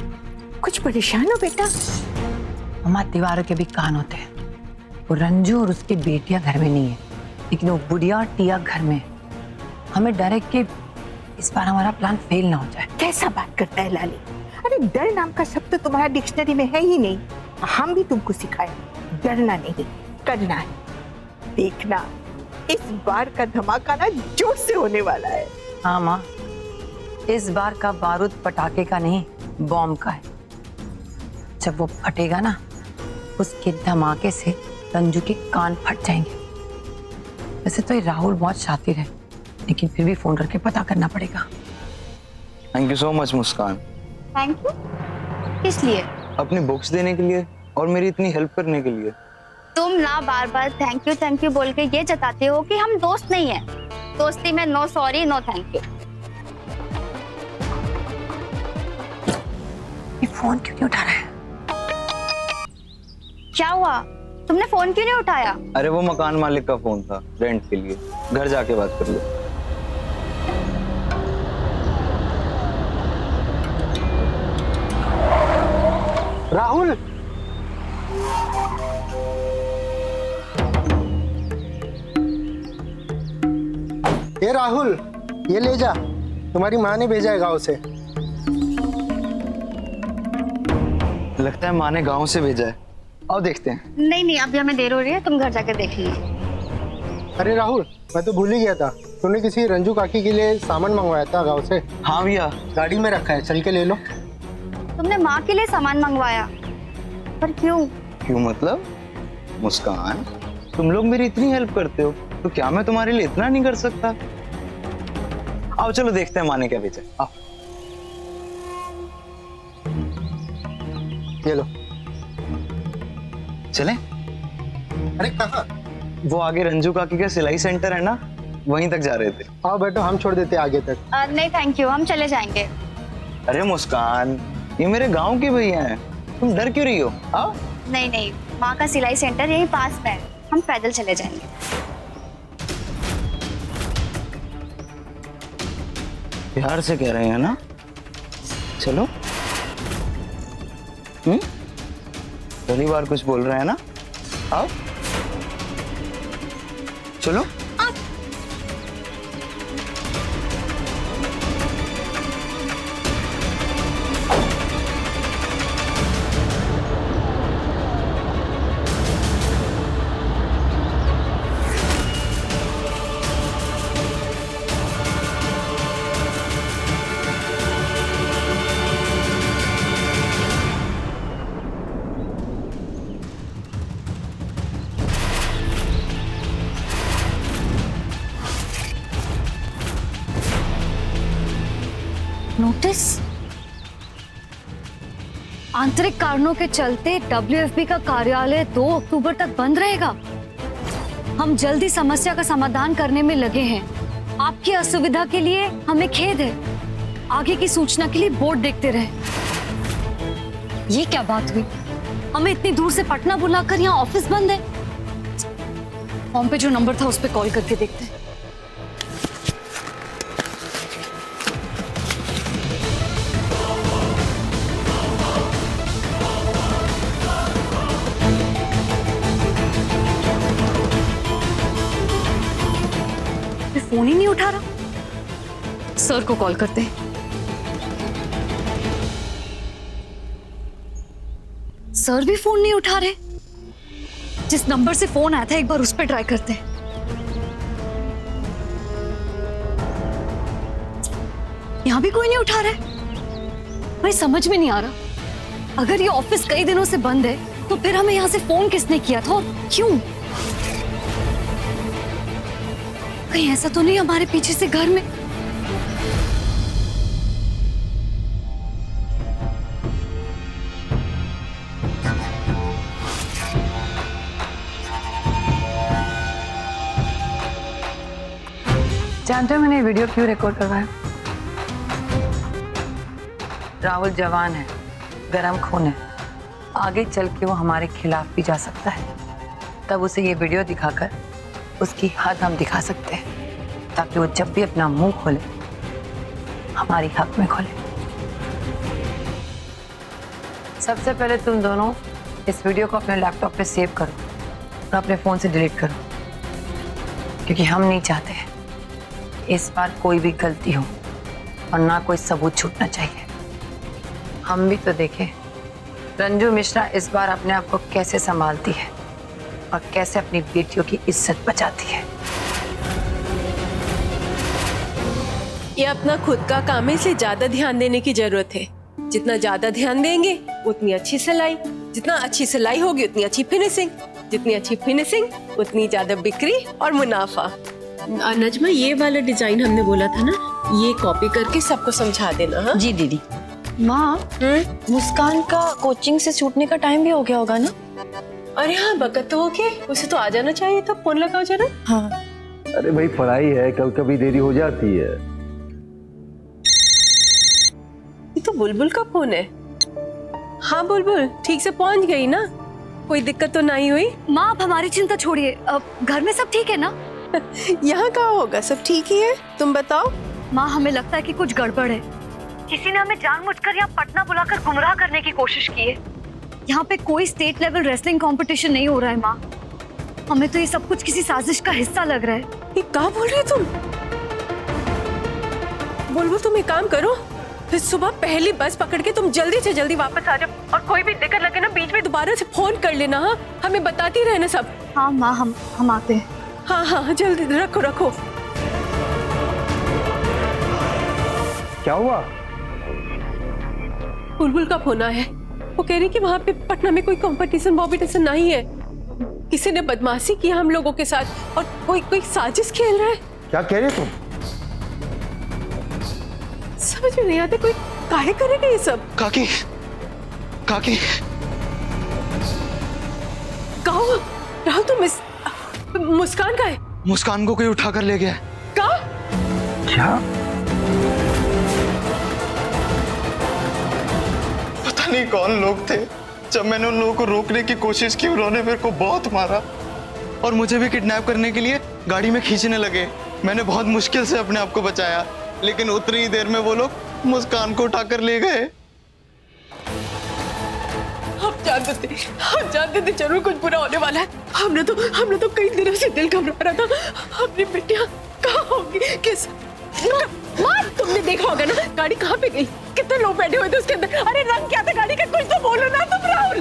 H: कुछ परेशान हो बेटा?
D: हमारे दीवारों के भी कान होते हैं। वो रंजू और उसकी बेटियां घर में नहीं है, लेकिन वो बुढ़िया और टिया घर में है। हमें डर है कि इस बार हमारा प्लान फेल ना हो जाए।
H: कैसा बात करता है लाली? अरे डर नाम का शब्द तो तुम्हारा डिक्शनरी में है ही नहीं। हम भी तुमको सिखाए, डरना नहीं, करना है। देखना इस बार का धमाका ना जोर से होने वाला है।
D: हाँ माँ, इस बार का बारूद पटाखे का नहीं, बॉम्ब का है। जब वो फटेगा ना, उसके धमाके से रंजू के कान फट जाएंगे। वैसे तो ये राहुल बहुत शातिर है, लेकिन फिर भी फोन करके पता करना पड़ेगा।
P: Thank you so much Muskan.
N: Thank you किस लिए?
P: अपनी बुक्स देने के लिए और मेरी इतनी हेल्प करने के लिए।
N: तुम ना बार बार थैंक यू बोल के ये जताते हो कि हम दोस्त नहीं हैं। दोस्ती में no sorry no thank you.
D: ये फोन क्यों नहीं उठा रहा है?
N: क्या हुआ? तुमने फोन क्यों नहीं उठाया?
P: अरे वो मकान मालिक का फोन था, रेंट के लिए। घर जाके बात कर लो।
K: राहुल, ये राहुल, ये ले जा, तुम्हारी माँ ने भेजा है गांव से।
P: लगता है माँ ने गांव से भेजा है। आओ देखते हैं।
N: नहीं नहीं, अभी हमें देर हो रही है, तुम घर जाकर देख लीजिए।
Q: अरे राहुल, मैं तो भूल ही गया था, तूने किसी रंजू काकी के लिए सामान मंगवाया था गांव से।
P: हाँ भैया,
Q: गाड़ी में रखा है, चल के ले लो।
N: तुमने माँ के लिए सामान मंगवाया, पर क्यों?
P: क्यों मतलब? मुस्कान, तुम लोग मेरी इतनी हेल्प करते हो तो क्या मैं तुम्हारे लिए इतना नहीं कर सकता? आओ चलो देखते हैं माने क्या बेचे। आओ
Q: ये लो।
P: चले?
Q: अरे कहाँ?
P: वो आगे रंजू काकी का सिलाई सेंटर है ना, वहीं तक जा रहे थे।
Q: आओ बैठो, हम छोड़ देते आगे तक।
N: नहीं थैंक यू, हम चले जाएंगे।
P: अरे मुस्कान, ये मेरे गांव के भैया हैं, तुम डर क्यों रही हो? आओ।
N: नहीं नहीं, माँ का सिलाई सेंटर यही पास में है, हम पैदल चले जाएंगे।
P: प्यार से कह रहे हैं ना, चलो। पहली बार कुछ बोल रहे हैं ना, आओ चलो।
B: नोटिस? आंतरिक कारणों के चलते WFB का कार्यालय 2 अक्टूबर तक बंद रहेगा। हम जल्दी समस्या का समाधान करने में लगे हैं। आपकी असुविधा के लिए हमें खेद है। आगे की सूचना के लिए बोर्ड देखते रहे। ये क्या बात हुई? हमें इतनी दूर से पटना बुलाकर यहाँ ऑफिस बंद है। फोन पे जो नंबर था उस पे कॉल करके देखते हैं। फोन ही नहीं उठा रहा। सर को कॉल करते हैं। सर भी फोन नहीं उठा रहे। जिस नंबर से फोन आया था एक बार उस पर ट्राई करते हैं। यहां भी कोई नहीं उठा रहा है। भाई समझ में नहीं आ रहा, अगर ये ऑफिस कई दिनों से बंद है तो फिर हमें यहां से फोन किसने किया था और क्यों? कहीं ऐसा तो नहीं हमारे पीछे से घर में?
D: जानते हो मैंने वीडियो क्यों रिकॉर्ड करवाया? राहुल जवान है, गरम खून है, आगे चल के वो हमारे खिलाफ भी जा सकता है। तब उसे ये वीडियो दिखाकर उसकी हद हम दिखा सकते हैं, ताकि वो जब भी अपना मुंह खोले हमारी हक में खोले। सबसे पहले तुम दोनों इस वीडियो को अपने लैपटॉप पे सेव करो और अपने फोन से डिलीट करो, क्योंकि हम नहीं चाहते हैं इस बार कोई भी गलती हो और ना कोई सबूत छूटना चाहिए। हम भी तो देखें रंजू मिश्रा इस बार अपने आप को कैसे संभालती है और कैसे अपनी बेटियों की इज्जत बचाती है।
M: ये अपना खुद का काम है, इसलिए ज्यादा ध्यान देने की जरूरत है। जितना ज्यादा ध्यान देंगे उतनी अच्छी सिलाई, जितना अच्छी सिलाई होगी उतनी अच्छी फिनिशिंग, जितनी अच्छी फिनिशिंग उतनी ज्यादा बिक्री और मुनाफा। नजमा, ये वाला डिजाइन हमने बोला था ना, ये कॉपी करके सबको समझा देना। हाँ
C: जी दीदी। माँ, मुस्कान का कोचिंग से छूटने का टाइम भी हो गया होगा ना?
M: अरे हाँ, वक्त तो हो गया, उसे तो आ जाना चाहिए था। फोन लगाओ जरा।
C: हाँ।
K: अरे भाई पढ़ाई है, कल कभी देरी हो जाती है।
M: ये तो बुलबुल का फोन है। हाँ बुलबुल, ठीक से पहुंच गई ना? कोई दिक्कत तो नहीं हुई?
B: माँ आप हमारी चिंता छोड़िए, अब घर में सब ठीक है ना?
M: यहाँ कहाँ होगा, सब ठीक ही है। तुम बताओ।
B: माँ हमें लगता है कि कुछ गड़बड़ है। किसी ने हमें जानबूझकर यहाँ पटना बुलाकर गुमराह करने की कोशिश की है। यहाँ पे कोई स्टेट लेवल रेसलिंग कंपटीशन नहीं हो रहा है माँ। हमें तो ये सब कुछ किसी साजिश का हिस्सा लग रहा है।
M: ये क्या बोल रही हो तुम? बुलबुल तुम एक काम करो,
A: फिर सुबह पहली बस पकड़ के तुम जल्दी से जल्दी वापस आ जाओ और कोई भी दिक्कत लगे ना बीच में दोबारा से फोन कर लेना। हाँ, हमें बताती रहना सब।
B: हाँ माँ, हम आते हैं।
A: हाँ हाँ जल्दी रखो रखो।
K: क्या हुआ?
A: बुलबुल का फोन आया है। वो कह रही कि वहाँ पे पटना में कोई कंपटीशन वॉम्पिटिशन नहीं है, किसी ने बदमाशी किया हम लोगों के साथ और कोई साजिश खेल रहा है।
K: क्या कह रहे तुम?
A: समझ में नहीं आता, कोई काहे करेगा ये सब?
P: काकी, काकी,
A: कहो राहुल, तुम मुस्कान का है?
P: मुस्कान को कोई उठाकर ले गया है।
A: कहा?
K: क्या?
P: पता नहीं कौन लोग थे। जब मैंने उन लोगों को रोकने की कोशिश की उन्होंने मेरे को बहुत मारा और मुझे भी किडनैप करने के लिए गाड़ी में खींचने लगे। मैंने बहुत मुश्किल से अपने आप को बचाया, लेकिन उतनी ही देर में वो लोग मुस्कान को उठाकर ले गए।
A: हम जानते थे जरूर कुछ बुरा होने वाला है। हमने तो कई दिनों से दिल घबरा रहा था। अपनी बिटिया कहाँ होगी, किस माँ? तुमने देखा होगा ना गाड़ी कहाँ पे गई, कितने लोग बैठे हुए थे उसके अंदर। अरे रंग क्या था गाड़ी का, कुछ तो बोलो ना तुम राहुल।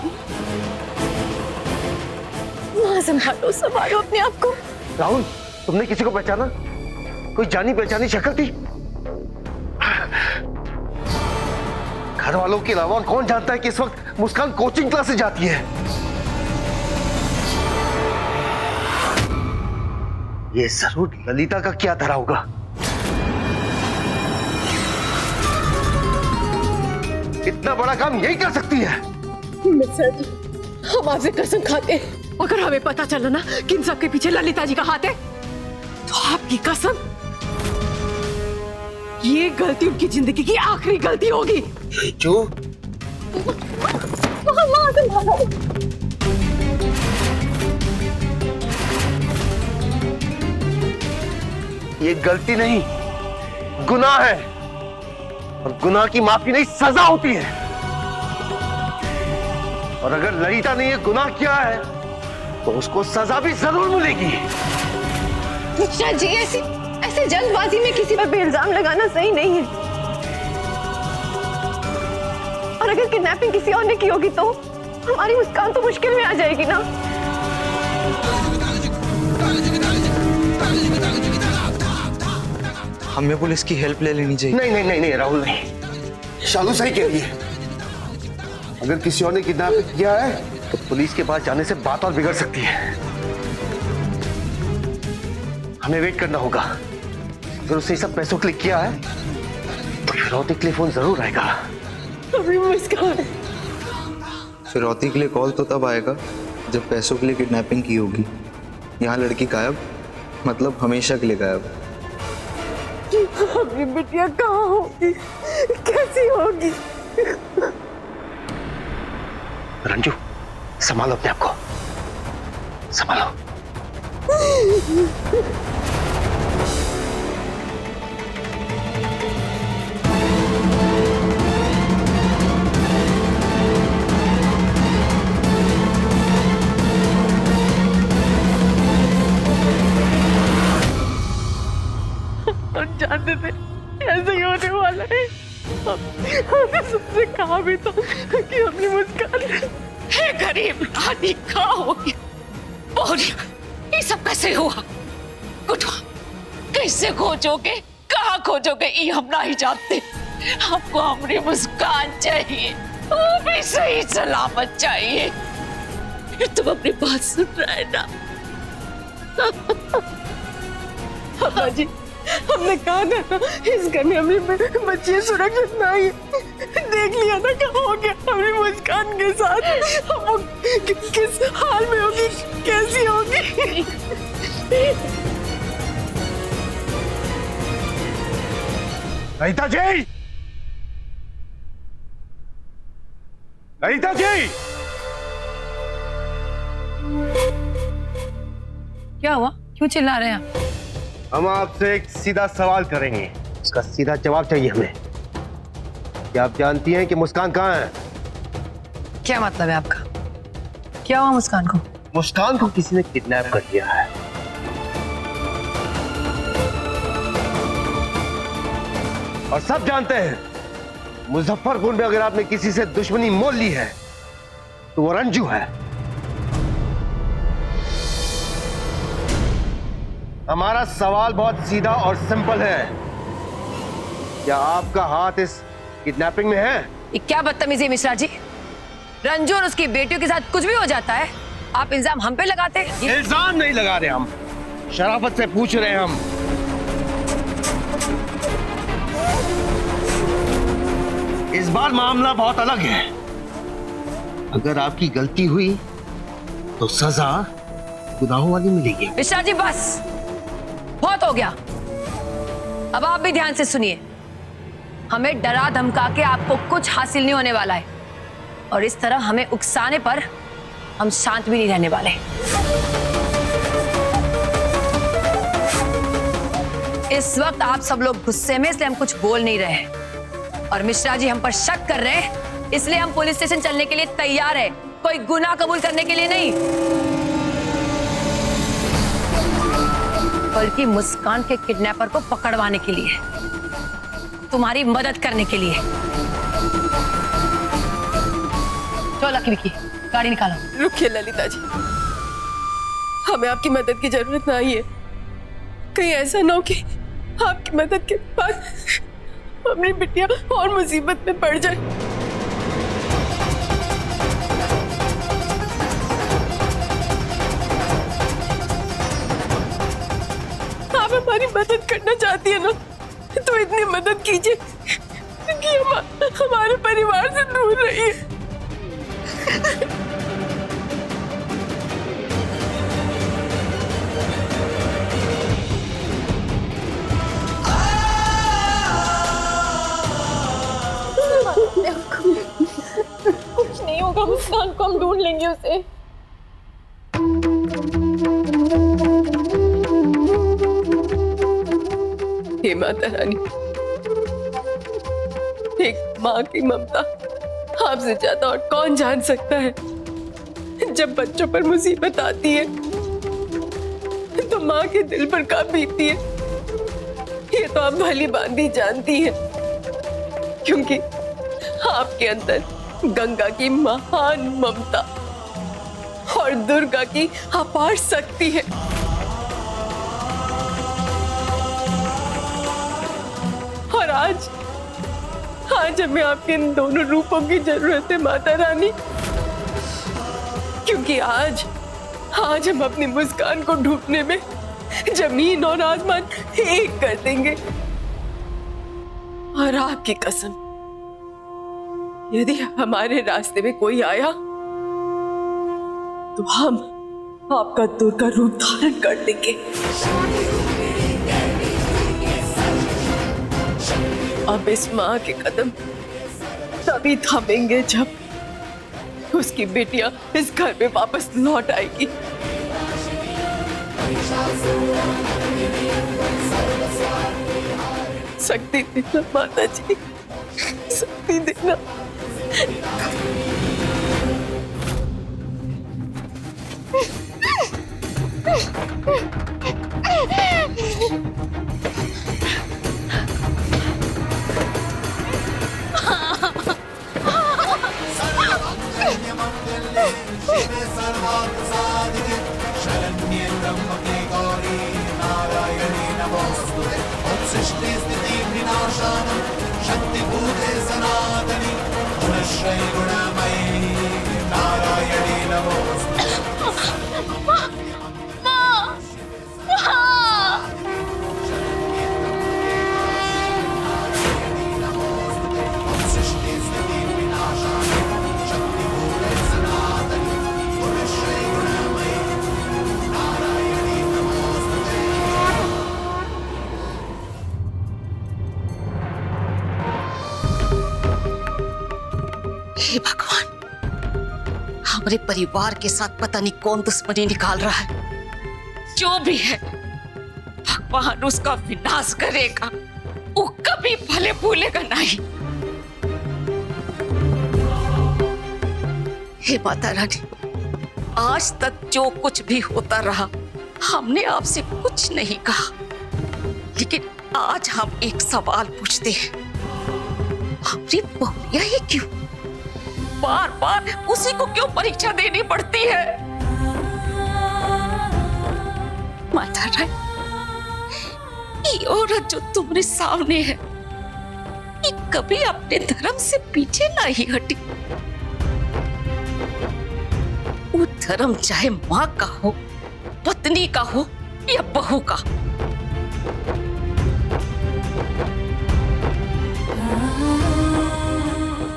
A: माँ संभालो संभालो अपने आप को।
K: राहुल, तुमने किसी को पहचाना? कोई जानी पहचानी शक्ल थी? घर वालों के अलावा कौन जानता है कि इस वक्त मुस्कान कोचिंग क्लासेस जाती है? ये जरूर ललिता का क्या धरा होगा। इतना बड़ा काम यही कर सकती है।
A: मिस्टर जी, हम आपसे कसम खाते हैं, अगर हमें पता चला ना कि इन सबके पीछे ललिता जी का हाथ है तो आपकी कसम, ये गलती उनकी जिंदगी की आखिरी गलती होगी।
K: जो ये गलती नहीं, गुनाह है और गुनाह की माफी नहीं, सजा होती है। और अगर ललिता ने ये गुनाह किया है तो उसको सजा भी जरूर मिलेगी।
A: मिश्रा जी, ऐसे जल्दबाजी में किसी पर भी इल्जाम लगाना सही नहीं है। और अगर किडनैपिंग किसी और ने की होगी तो हमारी मुस्कान तो मुश्किल में आ जाएगी ना।
P: हमें पुलिस की हेल्प ले लेनी चाहिए।
K: नहीं नहीं नहीं नहीं राहुल, नहीं। शालू सही कह रही है। अगर किसी और ने किडनैप किया है तो पुलिस के पास जाने से बात और बिगड़ सकती है। हमें वेट करना होगा। अगर उसने सब पैसों के लिए किया है तो फिरौती के लिए फोन जरूर आएगा।
A: अभी मुस्कान,
P: फिरौती के लिए कॉल तो तब आएगा जब पैसों के लिए किडनैपिंग की होगी। यहाँ लड़की गायब, मतलब हमेशा के लिए गायब।
A: अपनी बिटिया कहाँ होगी, कैसी होगी?
K: रंजू, संभालो अपने आप को, संभालो।
A: जानते थे ऐसे ही होने वाला है। हमने सबसे कहा भी था कि अपनी मुस्कान है गरीब आदि कहाँ होगी। और ये सब कैसे हुआ? कुछ कैसे खोजोगे, कहाँ खोजोगे, ये हम नहीं जानते। हमको हमारी मुस्कान चाहिए, वो भी सही सलामत चाहिए। तुम अपनी बात सुन रहे हैं ना? अम्मा जी, हमने कहा था इस घर में हमारी बच्ची सुरक्षित नहीं है। देख लिया ना कहाँ हो गया हमारी मुस्कान के साथ। वो किस हाल में होगी, कैसी होगी।
K: ललिता जी, ललिता जी,
A: क्या हुआ, क्यों चिल्ला रहे हैं?
K: हम आपसे एक सीधा सवाल करेंगे, उसका सीधा जवाब चाहिए हमें। क्या आप जानती हैं कि मुस्कान कहाँ है?
A: क्या मतलब है आपका? क्या हुआ मुस्कान को?
K: मुस्कान को किसी ने किडनैप कर लिया है। और सब जानते हैं मुजफ्फरपुर में अगर आपने किसी से दुश्मनी मोल ली है तो वो रंजू है। हमारा सवाल बहुत सीधा और सिंपल है, क्या आपका हाथ इस किडनैपिंग में है?
D: ये क्या बदतमीजी मिश्रा जी, रंजू और उसकी बेटियों के साथ कुछ भी हो जाता है, आप इल्जाम हम पे लगाते हैं।
K: इल्जाम नहीं लगा रहे हम, शराफत से पूछ रहे हैं हम। इस बार मामला बहुत अलग है। अगर आपकी गलती हुई तो सजा गुनाहों वाली मिलेगी।
D: मिश्रा जी बस, बहुत हो गया। अब आप भी ध्यान से सुनिए, हमें डरा धमका के आपको कुछ हासिल नहीं होने वाला है, और इस तरह हमें उकसाने पर हम शांत भी नहीं रहने वाले। इस वक्त आप सब लोग गुस्से में, इसलिए हम कुछ बोल नहीं रहे हैं, और मिश्रा जी हम पर शक कर रहे हैं, इसलिए हम पुलिस स्टेशन चलने के लिए तैयार है, कोई गुनाह कबूल करने के लिए नहीं, बल्कि मुस्कान के किडनैपर को पकड़वाने के लिए, तुम्हारी मदद करने के लिए। चलो लकी विकी, गाड़ी निकालो।
A: रुकिए ललिता जी, हमें आपकी मदद की जरूरत नहीं है। कहीं ऐसा ना हो कि आपकी मदद के बाद हमारी बिटिया और मुसीबत में पड़ जाए। आप हमारी मदद करना चाहती है ना, तो इतनी मदद कीजिए कि हमारे परिवार से दूर रहिए। कुछ नहीं होगा, मुस्कान को हम ढूंढ लेंगे उसे। हे माता रानी, एक माँ की ममता आपसे ज्यादा और कौन जान सकता है। जब बच्चों पर मुसीबत आती है तो माँ के दिल पर क्या बीतती है, ये तो आप भली भांति जानती हैं, क्योंकि आपके अंदर गंगा की महान ममता और दुर्गा की अपार शक्ति है। और आज हमें आपके इन दोनों रूपों की जरूरत है माता रानी, क्योंकि आज हम अपनी मुस्कान को ढूंढने में जमीन और आसमान एक कर देंगे। और आपकी कसम, यदि हमारे रास्ते में कोई आया तो हम आपका दुर्गा रूप धारण कर देंगे। अब इस माँ के कदम तभी थमेंगे जब उसकी बेटियां इस घर में वापस लौट आएगी। शक्ति देना माता जी, शक्ति देना।
J: हे भगवान, हमारे परिवार के साथ पता नहीं कौन दुश्मनी निकाल रहा है। जो भी है भगवान उसका विनाश करेगा, वो कभी भले भूलेगा नहीं। हे माता रानी, आज तक जो कुछ भी होता रहा हमने आपसे कुछ नहीं कहा, लेकिन आज हम एक सवाल पूछते हैं। हमारी बहुरिया ही क्यों बार बार उसी को क्यों परीक्षा देनी पड़ती है? माता रानी, ये औरत जो तुम्हारे सामने है, ये कभी अपने धर्म से पीछे नहीं हटी। वो धर्म चाहे माँ का हो, पत्नी का हो या बहू का।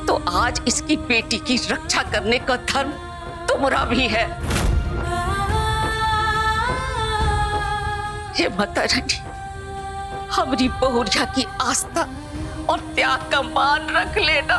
J: तो आज इसकी बेटी की रक्षा करने का धर्म तुम्हारा भी है। हे माता रानी, हमारी बहुरिया की आस्था और त्याग का मान रख लेना।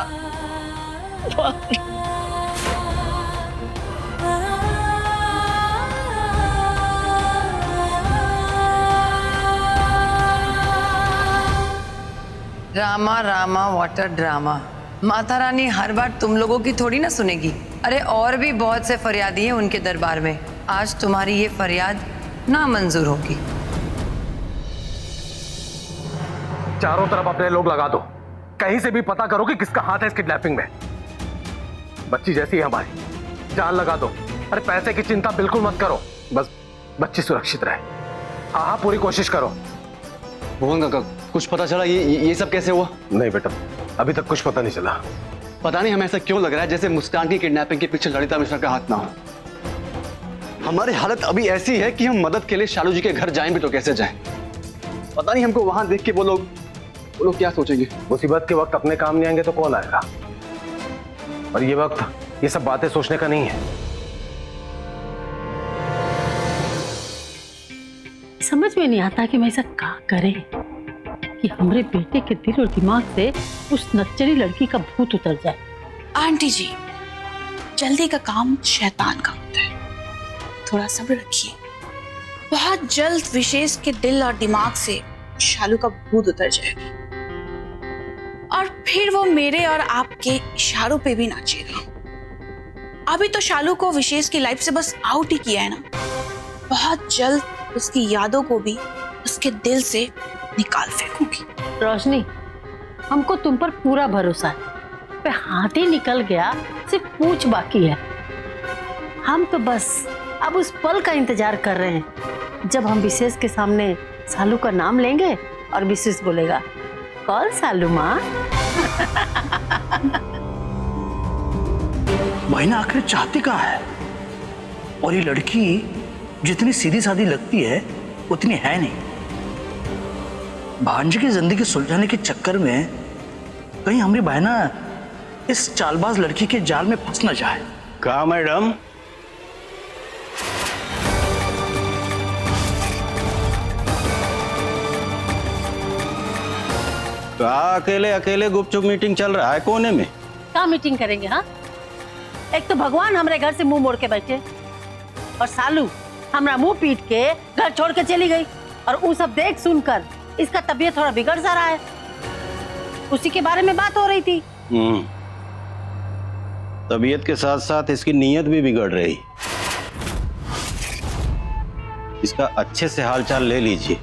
D: Rama Rama water drama. माता रानी हर बार तुम लोगों की थोड़ी ना सुनेगी। अरे और भी बहुत से फरियादी हैं उनके दरबार में। आज तुम्हारी ये फरियाद नामंजूर होगी।
K: चारों तरफ अपने लोग लगा दो, कहीं से भी पता करो कि किसका हाथ है इस किडनैपिंग में। बच्ची जैसी है हमारी, जान लगा दो। अरे पैसे की चिंता बिल्कुल मत करो, बस बच्ची सुरक्षित रहे। हाँ, पूरी कोशिश करो।
F: मोहन काका, कुछ पता चला ये सब कैसे हुआ?
K: नहीं बेटा, अभी तक कुछ पता नहीं चला।
F: पता नहीं हमें ऐसा क्यों लग रहा है जैसे मुस्कान की किडनैपिंग के पीछे ललिता मिश्रा का हाथ ना हो। हमारी हालत अभी ऐसी है कि हम मदद के लिए शालू जी के घर जाएं भी तो कैसे जाएं? पता नहीं हमको वहां देख के वो लोग क्या सोचेंगे।
K: मुसीबत के वक्त अपने काम नहीं आएंगे तो कौन आएगा? और ये वक्त ये सब बातें सोचने का नहीं है।
E: समझ में नहीं आता कि मैं ऐसा क्या करें कि हमारे बेटे के दिल और दिमाग से उस नक्चरी लड़की का भूत उतर जाए।
C: आंटी जी, जल्दी का काम शैतान का होता है, थोड़ा सब्र रखिए। बहुत जल्द विशेष के दिल और दिमाग से शालू का भूत उतर जाएगा और फिर वो मेरे और आपके इशारों पे भी नाचेगा। अभी तो शालू को विशेष की लाइफ से बस आउट ही किया है ना, बहुत जल्द उसकी यादों को भी उसके दिल से निकाल फेंकूंगी।
E: रोशनी, हमको तुम पर पूरा भरोसा है। पे हाथ ही निकल गया, सिर्फ पूछ बाकी है। हम तो बस अब उस पल का इंतजार कर रहे हैं जब हम विशेष के सामने सालू का नाम लेंगे और विशेष बोलेगा, कॉल सालू माँ।
L: बहना आखिर चाहती कहाँ है? और ये लड़की जितनी सीधी सादी लगती है उतनी है नहीं। भांजे की जिंदगी सुलझाने के चक्कर में कहीं हमारी बहना इस चालबाज लड़की के जाल में फंस न जाए।
G: कहा मैडम? कहा अकेले अकेले गुपचुप मीटिंग चल रहा है कोने में?
E: क्या मीटिंग करेंगे? हाँ, एक तो भगवान हमारे घर से मुंह मोड़ के बैठे और सालू हमारा मुंह पीट के घर छोड़ के चली गई। और वो सब देख सुनकर इसका तबीयत थोड़ा बिगड़ सा रहा है। उसी के बारे में बात हो रही थी।
G: तबीयत के साथ साथ इसकी नीयत भी बिगड़ रही। इसका अच्छे से हालचाल ले लीजिए,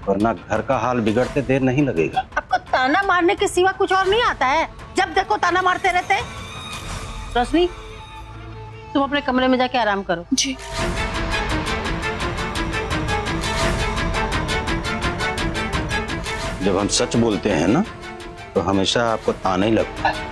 G: वरना घर का हाल बिगड़ते देर नहीं लगेगा।
E: आपको ताना मारने के सिवा कुछ और नहीं आता है? जब देखो ताना मारते रहते। रोशनी, तुम अपने कमरे में जाके आराम करो।
C: जी।
G: जब हम सच बोलते हैं ना तो हमेशा आपको ताना ही लगता है।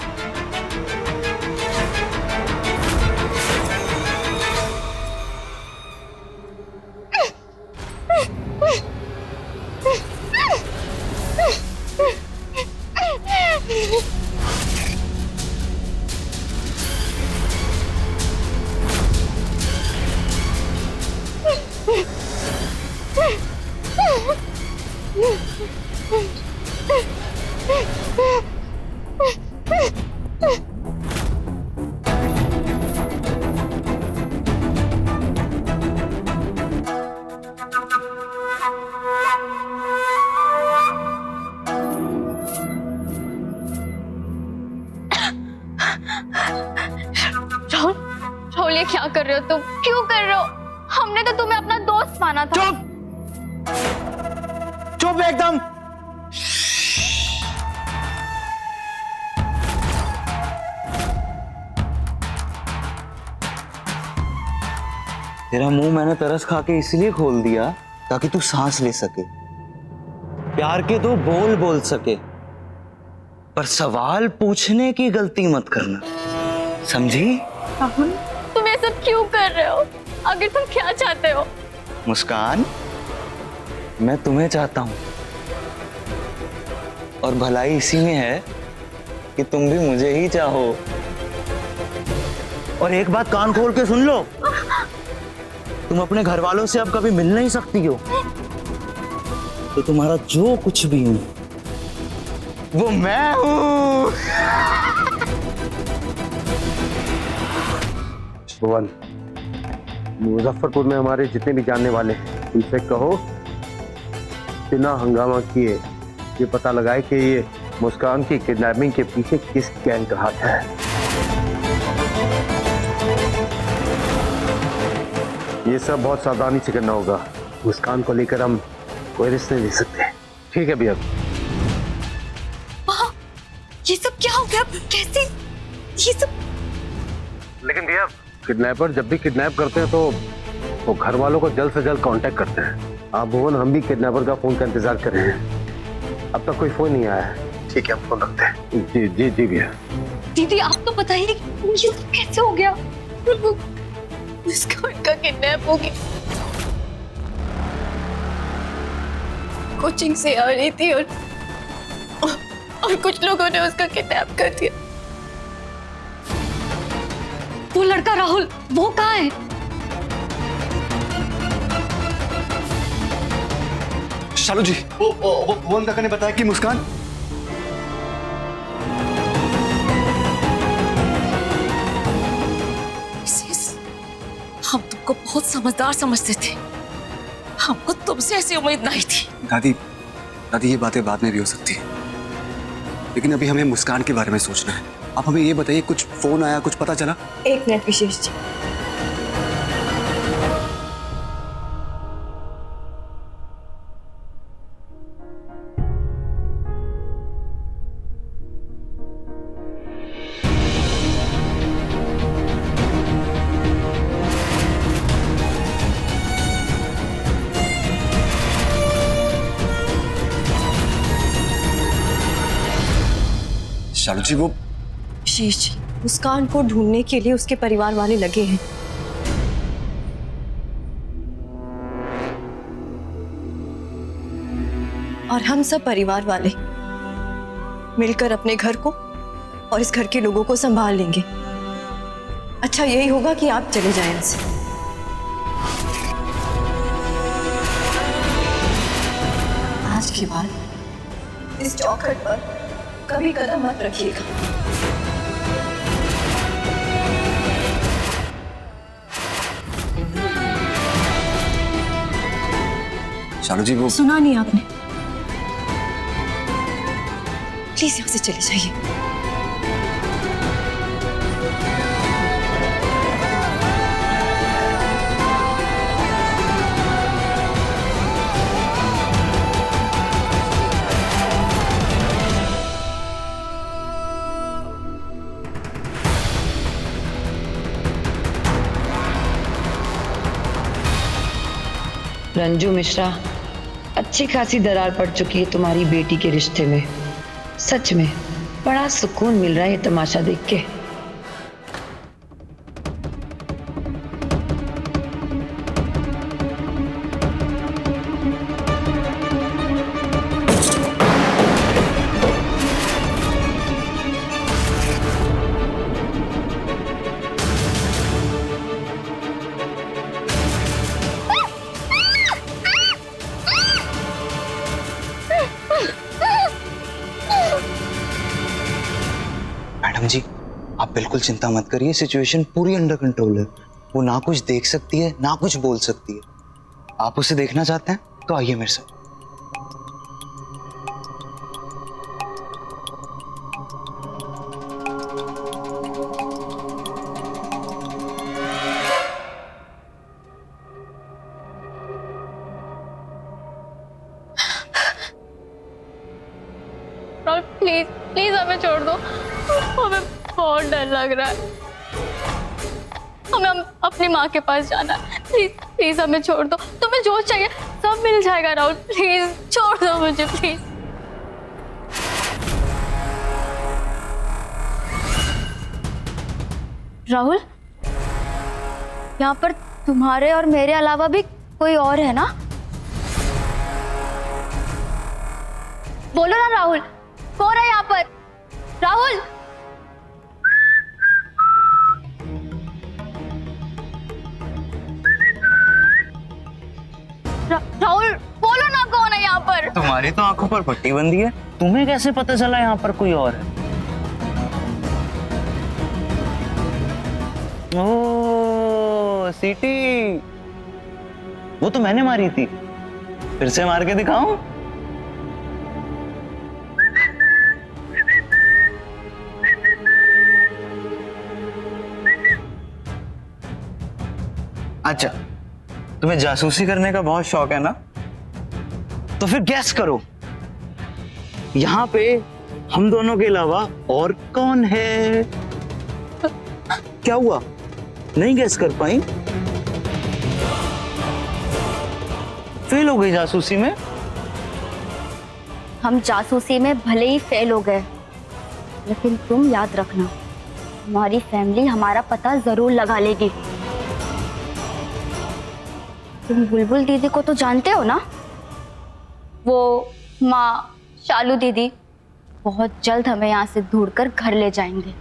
N: राहुल, ये क्या कर रहे हो तुम? क्यों कर रहे हो? हमने तो तुम्हें अपना दोस्त माना था।
K: चुप चुप एकदम।
I: तेरा मुंह मैंने तरस खा के इसलिए खोल दिया ताकि तू सांस ले सके, प्यार के दो बोल बोल सके, पर सवाल पूछने की गलती मत करना, समझी?
A: राहुल, तुम ये सब क्यों कर रहे हो? आखिर तुम क्या चाहते हो?
I: मुस्कान, मैं तुम्हें चाहता हूं, और भलाई इसी में है कि तुम भी मुझे ही चाहो। और एक बात कान खोल के सुन लो, तुम अपने घर वालों से अब कभी मिल नहीं सकती हो, तो तुम्हारा जो कुछ भी हूं वो मैं हूं।
K: भुवन, मुजफ्फरपुर में हमारे जितने भी जानने वाले हैं उनसे कहो बिना हंगामा किए ये पता लगाए कि ये मुस्कान की किडनैपिंग के पीछे किस गैंग का हाथ है। ये सब बहुत सावधानी से करना होगा। मुस्कान को लेकर हम कोई रिस्क नहीं ले सकते। ठीक है भैया।
B: ये सब क्या हो गया? कैसे ये सब?
K: लेकिन भैया, किडनैपर जब भी किडनैप करते हैं तो वो घर वालों को जल्द से जल्द कांटेक्ट करते हैं। आप भुवन, हम भी किडनैपर का फोन का इंतजार कर रहे हैं। अब तक कोई फोन नहीं आया है। ठीक है, हम फोन रखते हैं। जी जी जी भैया।
B: दीदी, आप तो बताइए ये सब कैसे हो गया?
A: मुस्कान का किडनैप हो गया। कोचिंग से आ रही थी और कुछ लोगों ने उसका किडनैप कर दिया।
B: वो लड़का राहुल, वो कहाँ है?
F: शालू जी, वो भुवन काका ने बताया कि मुस्कान
J: हम तुमको बहुत समझदार समझते थे, हमको तुमसे ऐसी उम्मीद नहीं थी।
F: दादी ये बातें बाद में भी हो सकती है, लेकिन अभी हमें मुस्कान के बारे में सोचना है। आप हमें ये बताइए, कुछ फोन आया, कुछ पता चला?
A: एक मिनट विशेष जी।
F: शालू जी, वो
A: विशेष जी, मुस्कान को ढूंढने के लिए उसके परिवार वाले लगे हैं। और हम सब परिवार वाले मिलकर अपने घर को और इस घर के लोगों को संभाल लेंगे। अच्छा यही होगा कि आप चले जाएं इनसे। आज के बाद इस चौखट पर कभी कदम मत रखिएगा।
F: शालू जी, वो
A: सुना नहीं आपने? प्लीज यहां से चले जाइए।
D: रंजू मिश्रा, अच्छी खासी दरार पड़ चुकी है तुम्हारी बेटी के रिश्ते में। सच में बड़ा सुकून मिल रहा है ये तमाशा देख के।
I: मैडम जी, आप बिल्कुल चिंता मत करिए, सिचुएशन पूरी अंडर कंट्रोल है। वो ना कुछ देख सकती है ना कुछ बोल सकती है। आप उसे देखना चाहते हैं तो आइए मेरे साथ।
A: प्लीज प्लीज हमें छोड़ दो, हमें बहुत डर लग रहा है। हमें अपनी माँ के पास जाना है। प्लीज प्लीज हमें छोड़ दो, तुम्हें जो चाहिए सब मिल जाएगा राहुल, प्लीज छोड़ दो मुझे प्लीज। राहुल, यहाँ पर तुम्हारे और मेरे अलावा भी कोई और है ना? बोलो ना राहुल, कौन है यहाँ पर? राहुल, राहुल बोलो ना, कौन है यहाँ पर?
I: तुम्हारी तो आंखों पर पट्टी बंधी है, तुम्हें कैसे पता चला यहाँ पर कोई और है? ओ सीटी, वो तो मैंने मारी थी, फिर से मार के दिखाऊं? अच्छा, तुम्हें जासूसी करने का बहुत शौक है ना? तो फिर गैस करो, यहाँ पे हम दोनों के अलावा और कौन है? क्या हुआ, नहीं गैस कर पाई? फेल हो गई जासूसी में?
N: हम जासूसी में भले ही फेल हो गए, लेकिन तुम याद रखना, हमारी फैमिली हमारा पता जरूर लगा लेगी। तुम बुलबुल दीदी को तो जानते हो ना? वो माँ शालू दीदी बहुत जल्द हमें यहाँ से ढूंढकर घर ले जाएंगे।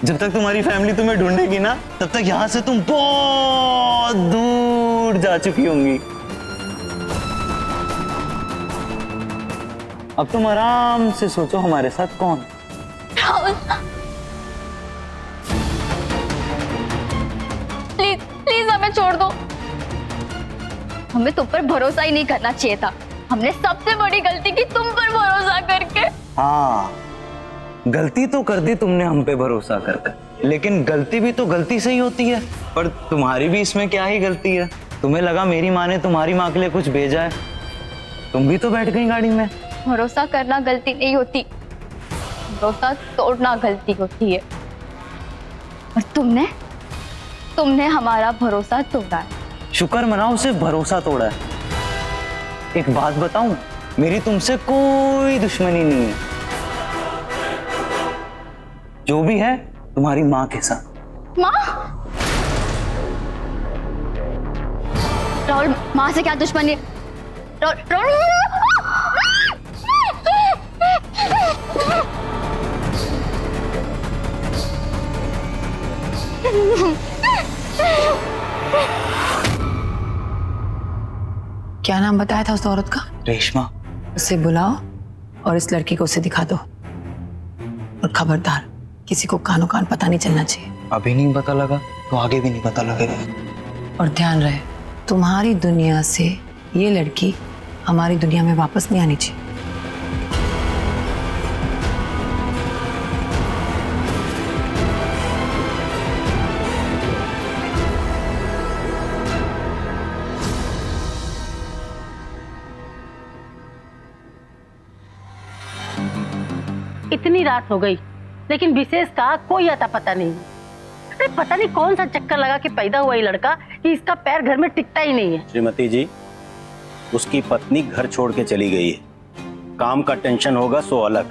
I: जब तक तुम्हारी फैमिली तुम्हें ढूंढेगी ना, तब तक यहाँ से तुम बहुत दूर जा चुकी होंगी। अब तुम आराम से सोचो हमारे साथ कौन?
N: प्लीज प्लीज हमें छोड़ दो, हमें तुम पर भरोसा ही नहीं करना चाहिए था। हमने सबसे बड़ी गलती की तुम पर भरोसा करके।
I: हाँ, गलती तो कर दी तुमने हम पे भरोसा करके, लेकिन गलती भी तो गलती से ही होती है। पर तुम्हारी भी इसमें क्या ही गलती है? तुम्हें लगा मेरी माँ ने तुम्हारी माँ के लिए कुछ भेजा है, तुम भी तो बैठ गई गाड़ी में।
N: भरोसा करना गलती नहीं होती, भरोसा तोड़ना गलती होती है। और तुमने हमारा भरोसा तोड़ा है।
I: शुक्र मनाओ, सिर्फ भरोसा तोड़ा है। एक बात बताऊं, मेरी तुमसे कोई दुश्मनी नहीं है, जो भी है तुम्हारी माँ के साथ।
N: माँ? राहुल, माँ से क्या दुश्मनी?
C: क्या नाम बताया था उस औरत का?
I: रेशमा।
C: उसे बुलाओ और इस लड़की को उसे दिखा दो, और खबरदार किसी को कानो कान पता नहीं चलना चाहिए।
I: अभी नहीं पता लगा तो आगे भी नहीं पता लगेगा।
C: और ध्यान रहे, तुम्हारी दुनिया से ये लड़की हमारी दुनिया में वापस नहीं आनी चाहिए।
E: इतनी रात हो गई, लेकिन विशेष का कोई अता पता नहीं। अरे पता नहीं कौन सा चक्कर लगा के पैदा हुआ ये लड़का कि इसका पैर घर में टिकता ही नहीं है।
G: श्रीमती जी, उसकी पत्नी घर छोड़ के चली गई है। काम का टेंशन होगा सो अलग,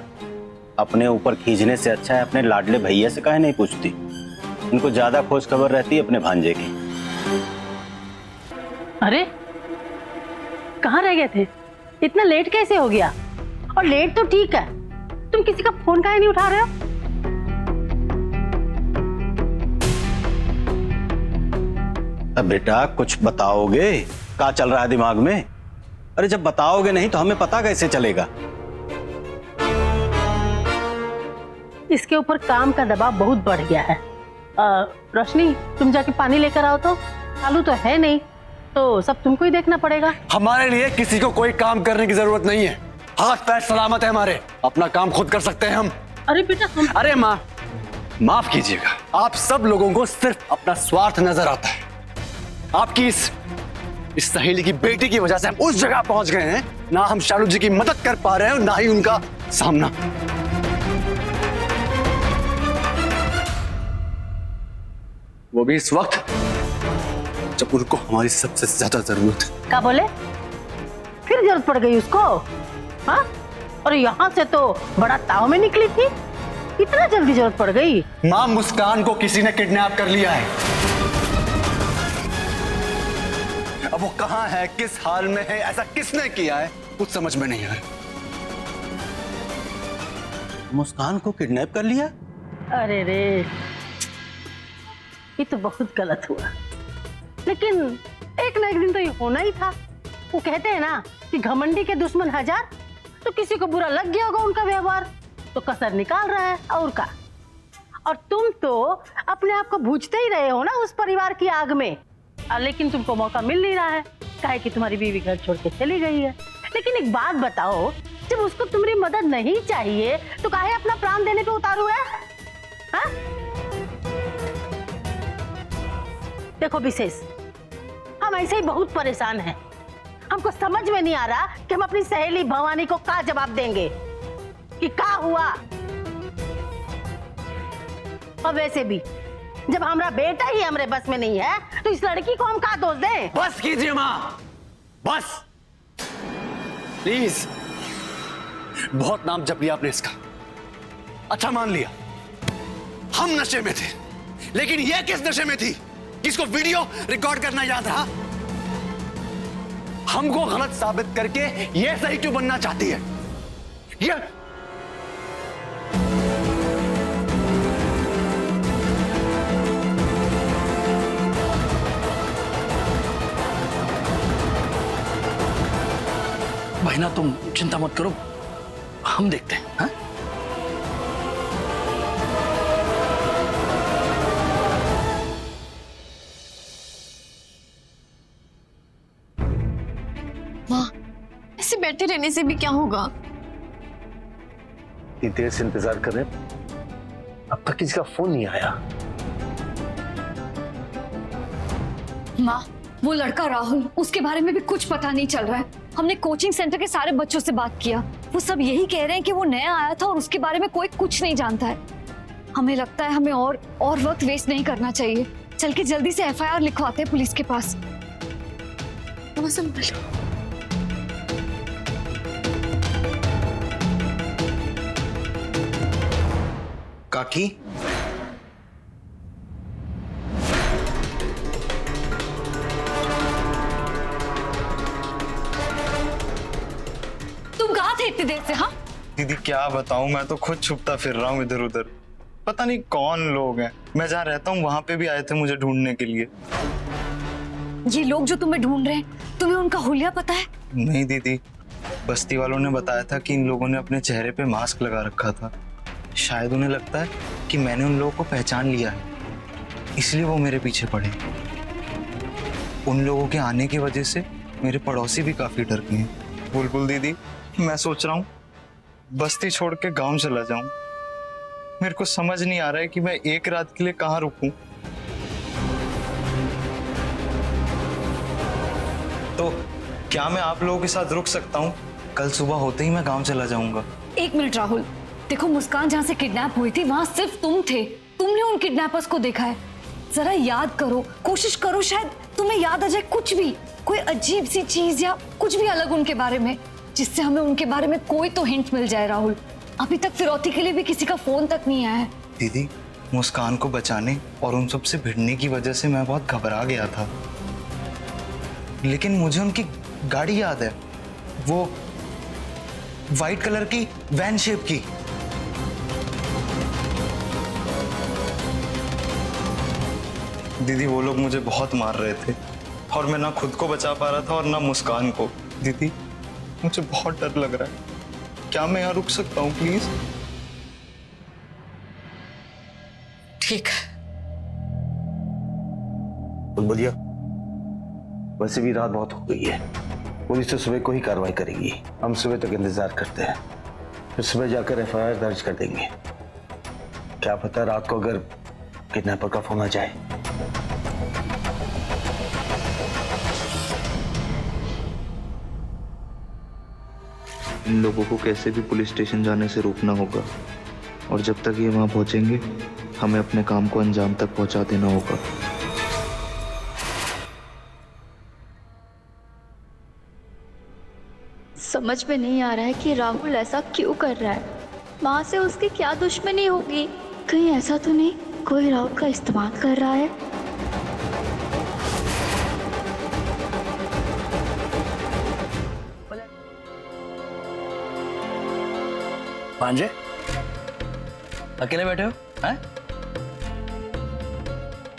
G: अपने ऊपर खींचने से अच्छा है अपने लाडले भैया से काहे नहीं पूछती। इनको ज्यादा खोज खबर रहती है अपने भांजे की।
E: अरे कहाँ रह गए थे? इतना लेट कैसे हो गया? और लेट तो ठीक है, तुम किसी का फोन काहे नहीं उठा रहे हो?
G: अब बेटा कुछ बताओगे? क्या चल रहा है दिमाग में? अरे जब बताओगे नहीं तो हमें पता कैसे चलेगा?
E: इसके ऊपर काम का दबाव बहुत बढ़ गया है। रोशनी, तुम जाके पानी लेकर आओ तो। चालू तो है नहीं, तो सब तुमको ही देखना पड़ेगा।
F: हमारे लिए किसी को कोई काम करने की जरूरत नहीं है, हाथ पैर सलामत है हमारे, अपना काम खुद कर सकते हैं हम।
E: अरे बेटा
F: अरे माँ, माफ कीजिएगा, आप सब लोगों को सिर्फ अपना स्वार्थ नजर आता है। आपकी इस सहेली की बेटी की वजह से हम उस जगह पहुंच गए हैं, ना हम शालू जी की मदद कर पा रहे हैं और ना ही उनका सामना। वो भी इस वक्त जब उनको हमारी सबसे ज्यादा जरूरत है।
E: क्या बोले? फिर जरूरत पड़ गई उसको? हाँ? और यहाँ से तो बड़ा ताव में निकली थी, इतना जल्दी जरूरत पड़ गई?
F: मां, मुस्कान को किसी ने किडनैप कर लिया है। अब वो कहां है, किस हाल में है, ऐसा किसने किया है, कुछ समझ में नहीं आ रहा।
G: मुस्कान को किडनैप कर लिया?
E: अरे रे, ये तो बहुत गलत हुआ, लेकिन एक ना एक दिन तो ये होना ही था। वो कहते हैं ना कि घमंडी के दुश्मन हजार, तो किसी को बुरा लग गया होगा उनका व्यवहार, तो कसर निकाल रहा है और का। और तुम तो अपने आप को भूजते ही रहे हो ना उस परिवार की आग में, लेकिन तुमको मौका मिल नहीं रहा है, काहे कि तुम्हारी बीवी घर छोड़ के चली गई है। लेकिन एक बात बताओ, जब उसको तुम्हारी मदद नहीं चाहिए तो काहे अपना प्राण देने पे उतारू है? हाँ? देखो विशेष, हम ऐसे ही बहुत परेशान हैं। हमको समझ में नहीं आ रहा कि हम अपनी सहेली भवानी को क्या जवाब देंगे कि क्या हुआ। और वैसे भी जब हमारा बेटा ही हमारे बस में नहीं है तो इस लड़की को हम क्या दोष दें?
F: बस कीजिए मां, बस प्लीज। बहुत नाम जप लिया आपने इसका, अच्छा मान लिया हम नशे में थे, लेकिन यह किस नशे में थी? किसको वीडियो रिकॉर्ड करना याद रहा? हमको गलत साबित करके यह सही क्यों बनना चाहती है? ये
L: बहना, तुम चिंता मत करो, हम देखते हैं। हाँ?
A: माँ, ऐसे बैठे रहने से भी क्या होगा?
K: इतनी देर से इंतजार कर रहे हैं, अब तक किसी का फोन नहीं आया।
B: माँ, वो लड़का राहुल, उसके बारे में भी कुछ पता नहीं चल रहा है। हमने कोचिंग सेंटर के सारे बच्चों से बात किया, वो सब यही कह रहे हैं कि वो नया आया था और उसके बारे में कोई कुछ नहीं जानता है। हमें लगता है हमें और वक्त वेस्ट नहीं करना चाहिए। चल के जल्दी से एफआईआर लिखवाते हैं पुलिस के पास।
I: काकी,
B: तुम कहाँ थे इतनी देर से? हाँ
P: दीदी क्या बताऊं, मैं तो खुद छुपता फिर रहा हूँ इधर उधर। पता नहीं कौन लोग हैं, मैं जहाँ रहता हूँ वहां पे भी आए थे मुझे ढूंढने के लिए।
B: ये लोग जो तुम्हें ढूंढ रहे हैं, तुम्हें उनका हुलिया पता है?
P: नहीं दीदी, बस्ती वालों ने बताया था कि इन लोगों ने अपने चेहरे पे मास्क लगा रखा था। शायद उन्हें लगता है कि मैंने उन लोगों को पहचान लिया है, इसलिए वो मेरे पीछे पड़े। उन लोगों के आने की वजह से मेरे पड़ोसी भी काफी डर गए हैं। बुलबुल दीदी, मैं सोच रहा हूँ बस्ती छोड़ के गांव चला जाऊं। मेरे को समझ नहीं आ रहा है कि मैं एक रात के लिए कहाँ रुकूं। तो क्या मैं आप लोगों के साथ रुक सकता हूँ? कल सुबह होते ही मैं गांव चला जाऊंगा।
B: एक मिनट राहुल, देखो मुस्कान जहाँ से किडनैप हुई थी वहां सिर्फ तुम थे, तुमने उन किडनैपर्स को देखा है। जरा याद करो, कोशिश करो, शायद तुम्हें याद आ जाए कुछ भी, कोई अजीब सी चीज या कुछ भी अलग उनके बारे में, जिससे हमें उनके बारे में कोई तो हिंट मिल जाए। राहुल, अभी तक फिरौती के लिए भी किसी का फोन तक नहीं आया है।
P: दीदी, मुस्कान को बचाने और उन सब से भिड़ने की वजह से मैं बहुत घबरा गया था, लेकिन मुझे उनकी गाड़ी याद है, वो वाइट कलर की वैन शेप की। दीदी, वो लोग मुझे बहुत मार रहे थे और मैं ना खुद को बचा पा रहा था और ना मुस्कान को। दीदी, मुझे बहुत डर लग रहा है, क्या मैं यहाँ रुक सकता हूँ प्लीज?
J: ठीक है।
K: बुलबुलिया, वैसे भी रात बहुत हो गई है, पुलिस तो सुबह को ही कार्रवाई करेगी। हम सुबह तक इंतजार करते हैं, फिर सुबह जाकर एफआईआर दर्ज कर देंगे। क्या पता रात को अगर किडनैपर का फोन आ जाए।
R: इन लोगों को कैसे भी पुलिस स्टेशन जाने से रोकना होगा, और जब तक ये वहां पहुंचेंगे हमें अपने काम को अंजाम तक पहुंचा देना होगा।
N: समझ में नहीं आ रहा है कि राहुल ऐसा क्यों कर रहा है। माँ से उसकी क्या दुश्मनी होगी? कहीं ऐसा तो नहीं कोई राहुल का इस्तेमाल कर रहा है?
L: भांजे, अकेले बैठे हो? हैं?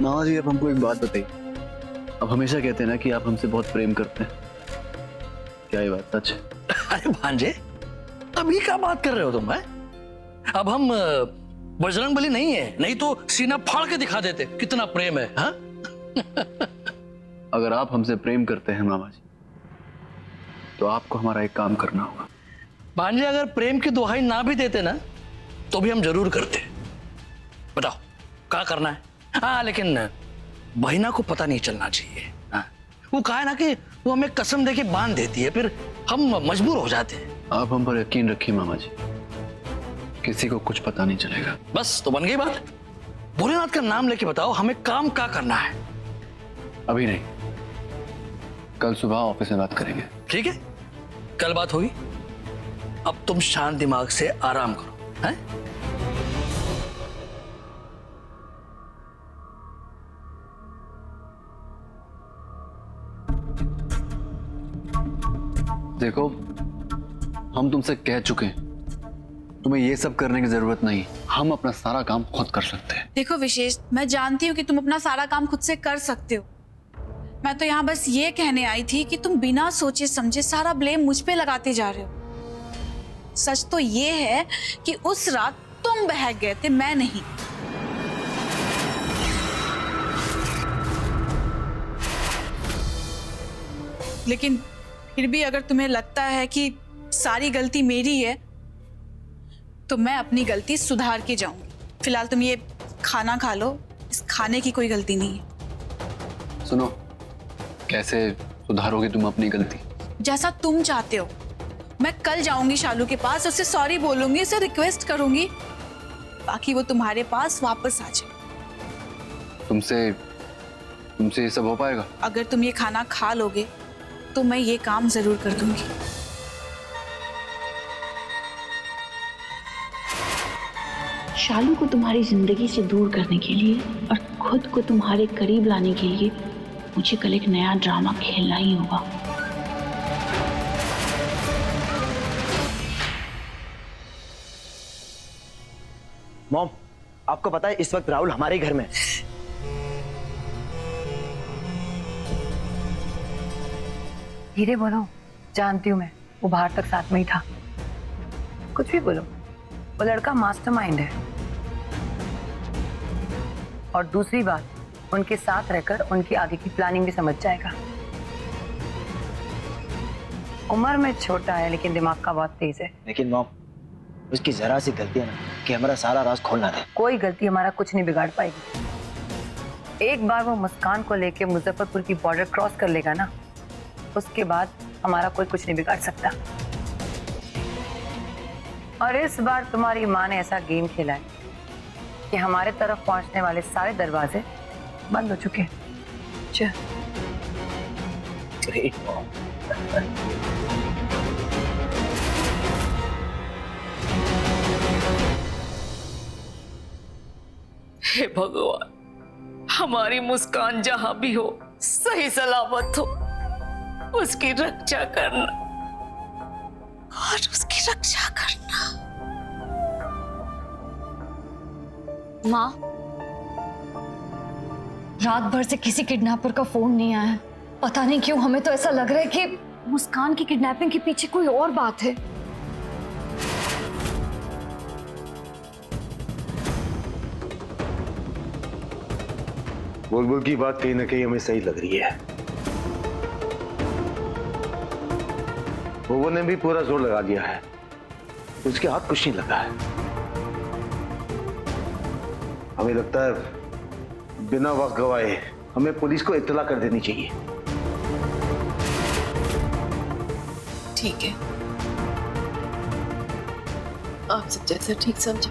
F: मामा जी, अब हमको एक बात बताइए। अब हमेशा कहते हैं ना कि आप हमसे बहुत प्रेम करते हैं, क्या ये बात सच है?
L: अरे भांजे, अभी क्या बात कर रहे हो तुम? हैं? अब हम बजरंगबली नहीं है, नहीं तो सीना फाड़ के दिखा देते कितना प्रेम है। हाँ?
F: अगर आप हमसे प्रेम करते हैं मामा जी, तो आपको हमारा एक काम करना होगा।
L: भांजे, अगर प्रेम की दुहाई ना भी देते ना तो भी हम जरूर करते। बताओ क्या करना है? हाँ, लेकिन बहिना को पता नहीं चलना चाहिए। हाँ? वो कहा है ना कि वो हमें कसम देके बांध देती है, फिर हम मजबूर हो जाते हैं।
F: आप हम पर यकीन रखिए मामा जी, किसी को कुछ पता नहीं चलेगा।
L: बस तो बन गई बात। भोलेनाथ का नाम लेके बताओ हमें काम क्या करना है।
F: अभी नहीं, कल सुबह ऑफिस में बात करेंगे।
L: ठीक है, कल बात होगी। अब तुम शांत दिमाग से आराम करो। हैं?
F: देखो, हम तुमसे कह चुके हैं, तुम्हें ये सब करने की जरूरत नहीं। हम अपना सारा काम खुद कर सकते हैं।
C: देखो विशेष, मैं जानती हूँ कि तुम अपना सारा काम खुद से कर सकते हो। मैं तो यहाँ बस ये कहने आई थी कि तुम बिना सोचे समझे सारा ब्लेम मुझ पे लगाते जा रहे हो। सच तो ये है कि उस रात तुम बहक गए थे, मैं नहीं। लेकिन फिर भी अगर तुम्हें लगता है कि सारी गलती मेरी है, तो मैं अपनी गलती सुधार के जाऊंगी। फिलहाल तुम ये खाना खा लो, इस खाने की कोई गलती नहीं है।
F: सुनो, कैसे सुधारोगे तुम अपनी गलती?
C: जैसा तुम चाहते हो। मैं कल जाऊंगी शालू के पास, उससे सॉरी बोलूंगी, उससे रिक्वेस्ट करूंगी, बाकी वो तुम्हारे पास वापस आ जाए।
F: तुमसे ये सब हो पाएगा?
C: अगर तुम ये खाना खा लोगे तो मैं ये काम जरूर कर दूंगी।
M: शालू को तुम्हारी जिंदगी से दूर करने के लिए और खुद को तुम्हारे करीब लाने के लिए मुझे कल एक नया ड्रामा खेलना ही होगा।
I: मॉम, आपको पता है इस वक्त राहुल हमारे घर में है।
D: धीरे बोलो, जानती हूँ मैं, वो बाहर तक साथ में ही था। कुछ भी बोलो, वो लड़का मास्टरमाइंड है। और दूसरी बात, उनके साथ रहकर उनकी आगे की प्लानिंग भी समझ जाएगा। उम्र में छोटा है लेकिन दिमाग का बहुत तेज है।
I: लेकिन मॉम, उसकी जरा सी गलती है ना कि हमारा सारा राज खोलना दे।
D: कोई गलती हमारा कुछ नहीं बिगाड़ पाएगी। एक बार वो मुस्कान को लेके मुजफ्फरपुर की बॉर्डर क्रॉस कर लेगा ना, उसके बाद हमारा कोई कुछ नहीं बिगाड़ सकता। और इस बार तुम्हारी माँ ने ऐसा गेम खेला है कि हमारे तरफ पहुंचने वाले सारे दरवाजे बंद हो चुके हैं। चल।
I: Great mom.
J: हे भगवान, हमारी मुस्कान जहां भी हो सही सलामत हो, उसकी रक्षा करना और उसकी रक्षा करना।
B: माँ, रात भर से किसी किडनैपर का फोन नहीं आया है। पता नहीं क्यों हमें तो ऐसा लग रहा है कि मुस्कान की किडनैपिंग के पीछे कोई और बात है।
K: बुलबुल की बात कहीं ना कहीं हमें सही लग रही है। वो ने भी पूरा जोर लगा दिया है, उसके हाथ कुछ नहीं लगा है। हमें लगता है बिना वक्त गवाए हमें पुलिस को इत्तला कर देनी चाहिए।
M: ठीक है, आप सब जैसा ठीक समझे।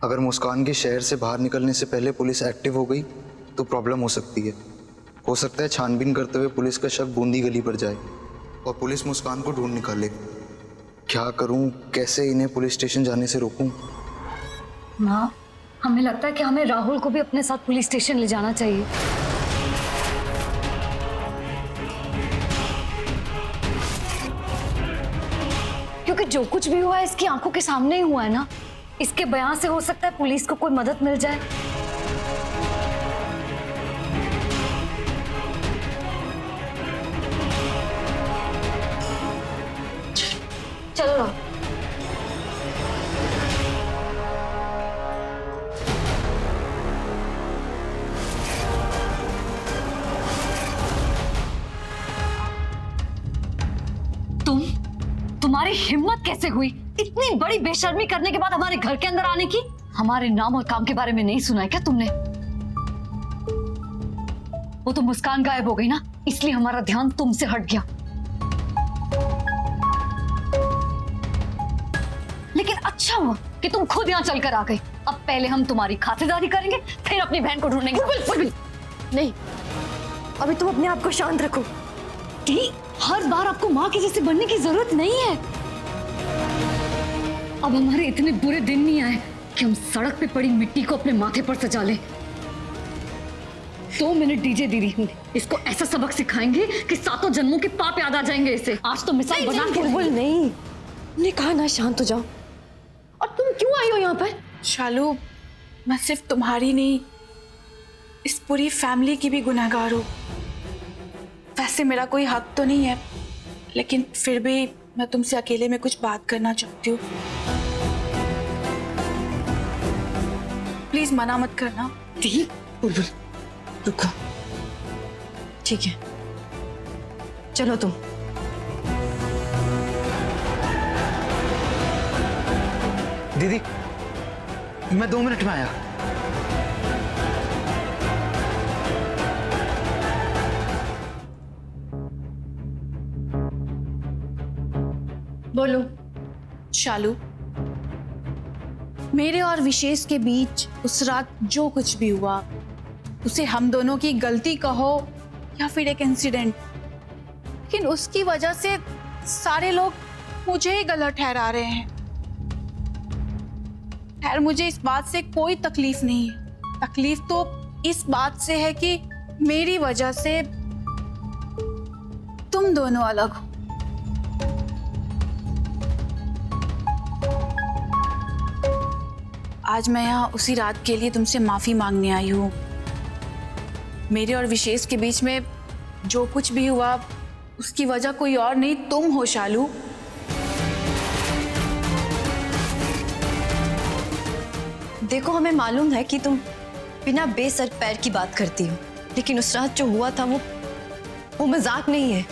R: अगर मुस्कान के शहर से बाहर निकलने से पहले पुलिस एक्टिव हो गई तो प्रॉब्लम हो सकती है। हो सकता है छानबीन करते हुए पुलिस का शक बूंदी गली पर जाए और पुलिस मुस्कान को ढूंढ निकाले। क्या करूं, कैसे इन्हें पुलिस स्टेशन जाने से रोकूं?
B: माँ, हमें लगता है कि हमें राहुल को भी अपने साथ पुलिस स्टेशन ले जाना चाहिए। क्योंकि जो कुछ भी हुआ है इसकी आंखों के सामने ही हुआ है ना। इसके बयान से हो सकता है पुलिस को कोई मदद मिल जाए। चलो राहुल। तुम्हारी हिम्मत कैसे हुई इतनी बड़ी बेशर्मी करने के बाद हमारे घर के अंदर आने की? हमारे नाम और काम के बारे में नहीं सुना है क्या तुमने? वो तो मुस्कान गायब हो गई ना, इसलिए हमारा ध्यान तुमसे हट गया। लेकिन अच्छा हुआ कि तुम खुद यहाँ चलकर आ गए। अब पहले हम तुम्हारी खातिरदारी करेंगे, फिर अपनी बहन को ढूंढेंगे।
A: बिल्कुल भी नहीं, अभी तुम अपने आप को शांत रखो।
B: दी, हर बार आपको माँ के जैसे बनने की जरूरत नहीं है। अब हमारे इतने बुरे दिन नहीं आए कि हम सड़क पे पड़ी मिट्टी को अपने माथे पर सजा लें। 2 मिनट दीजिए दीदी, इसको ऐसा सबक सिखाएंगे कि 7 जन्मों के पाप याद आ जाएंगे इसे। आज तो मिसाल बना के
A: बुलबुल नहीं, ने कहा ना शांत हो जाओ। और तुम क्यों आई हो यहाँ पर?
C: शालू, मैं सिर्फ तुम्हारी नहीं, इस पूरी फैमिली की भी गुनहगार हूँ। वैसे मेरा कोई हक तो नहीं है, लेकिन फिर भी मैं तुमसे अकेले में कुछ बात करना चाहती हूँ। प्लीज मना मत करना।
A: दी, बुलबुल रुको, ठीक है चलो तुम।
K: दीदी, मैं 2 मिनट में आया।
A: बोलो।
C: शालू, मेरे और विशेष के बीच उस रात जो कुछ भी हुआ, उसे हम दोनों की गलती कहो या फिर एक इंसिडेंट, लेकिन उसकी वजह से सारे लोग मुझे ही गलत ठहरा रहे हैं। खैर, मुझे इस बात से कोई तकलीफ नहीं है। तकलीफ तो इस बात से है कि मेरी वजह से तुम दोनों अलग हो। आज मैं यहाँ उसी रात के लिए तुमसे माफी मांगने आई हूँ। मेरे और विशेष के बीच में जो कुछ भी हुआ उसकी वजह कोई और नहीं, तुम हो शालू।
A: देखो, हमें मालूम है कि तुम बिना बेसर पैर की बात करती हो, लेकिन उस रात जो हुआ था वो मजाक नहीं है।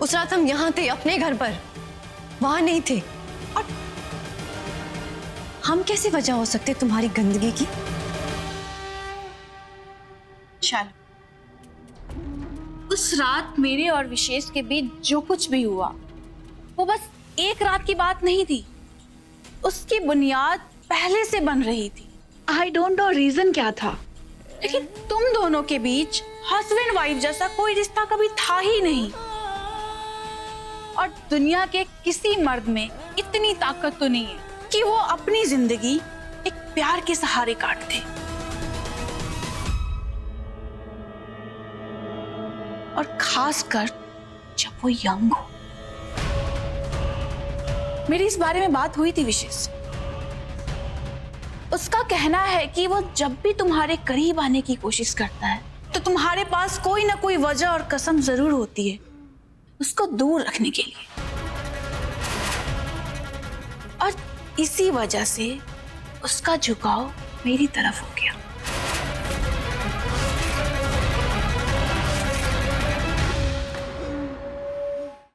A: उस रात हम यहाँ थे, अपने घर पर, वहां नहीं थे। और हम कैसे वजह हो सकते तुम्हारी गंदगी की?
C: शालू, उस रात मेरे और विशेष के बीच जो कुछ भी हुआ वो बस एक रात की बात नहीं थी, उसकी बुनियाद पहले से बन रही थी। आई डोंट नो रीजन क्या था, लेकिन तुम दोनों के बीच हस्बैंड वाइफ जैसा कोई रिश्ता कभी था ही नहीं। और दुनिया के किसी मर्द में इतनी ताकत तो नहीं है कि वो अपनी जिंदगी एक प्यार के सहारे काट दे। और खासकर जब वो यंग हो। मेरी इस बारे में बात हुई थी विशेष से। उसका कहना है कि वो जब भी तुम्हारे करीब आने की कोशिश करता है तो तुम्हारे पास कोई ना कोई वजह और कसम जरूर होती है उसको दूर रखने के लिए। और इसी वजह से उसका झुकाव मेरी तरफ हो गया।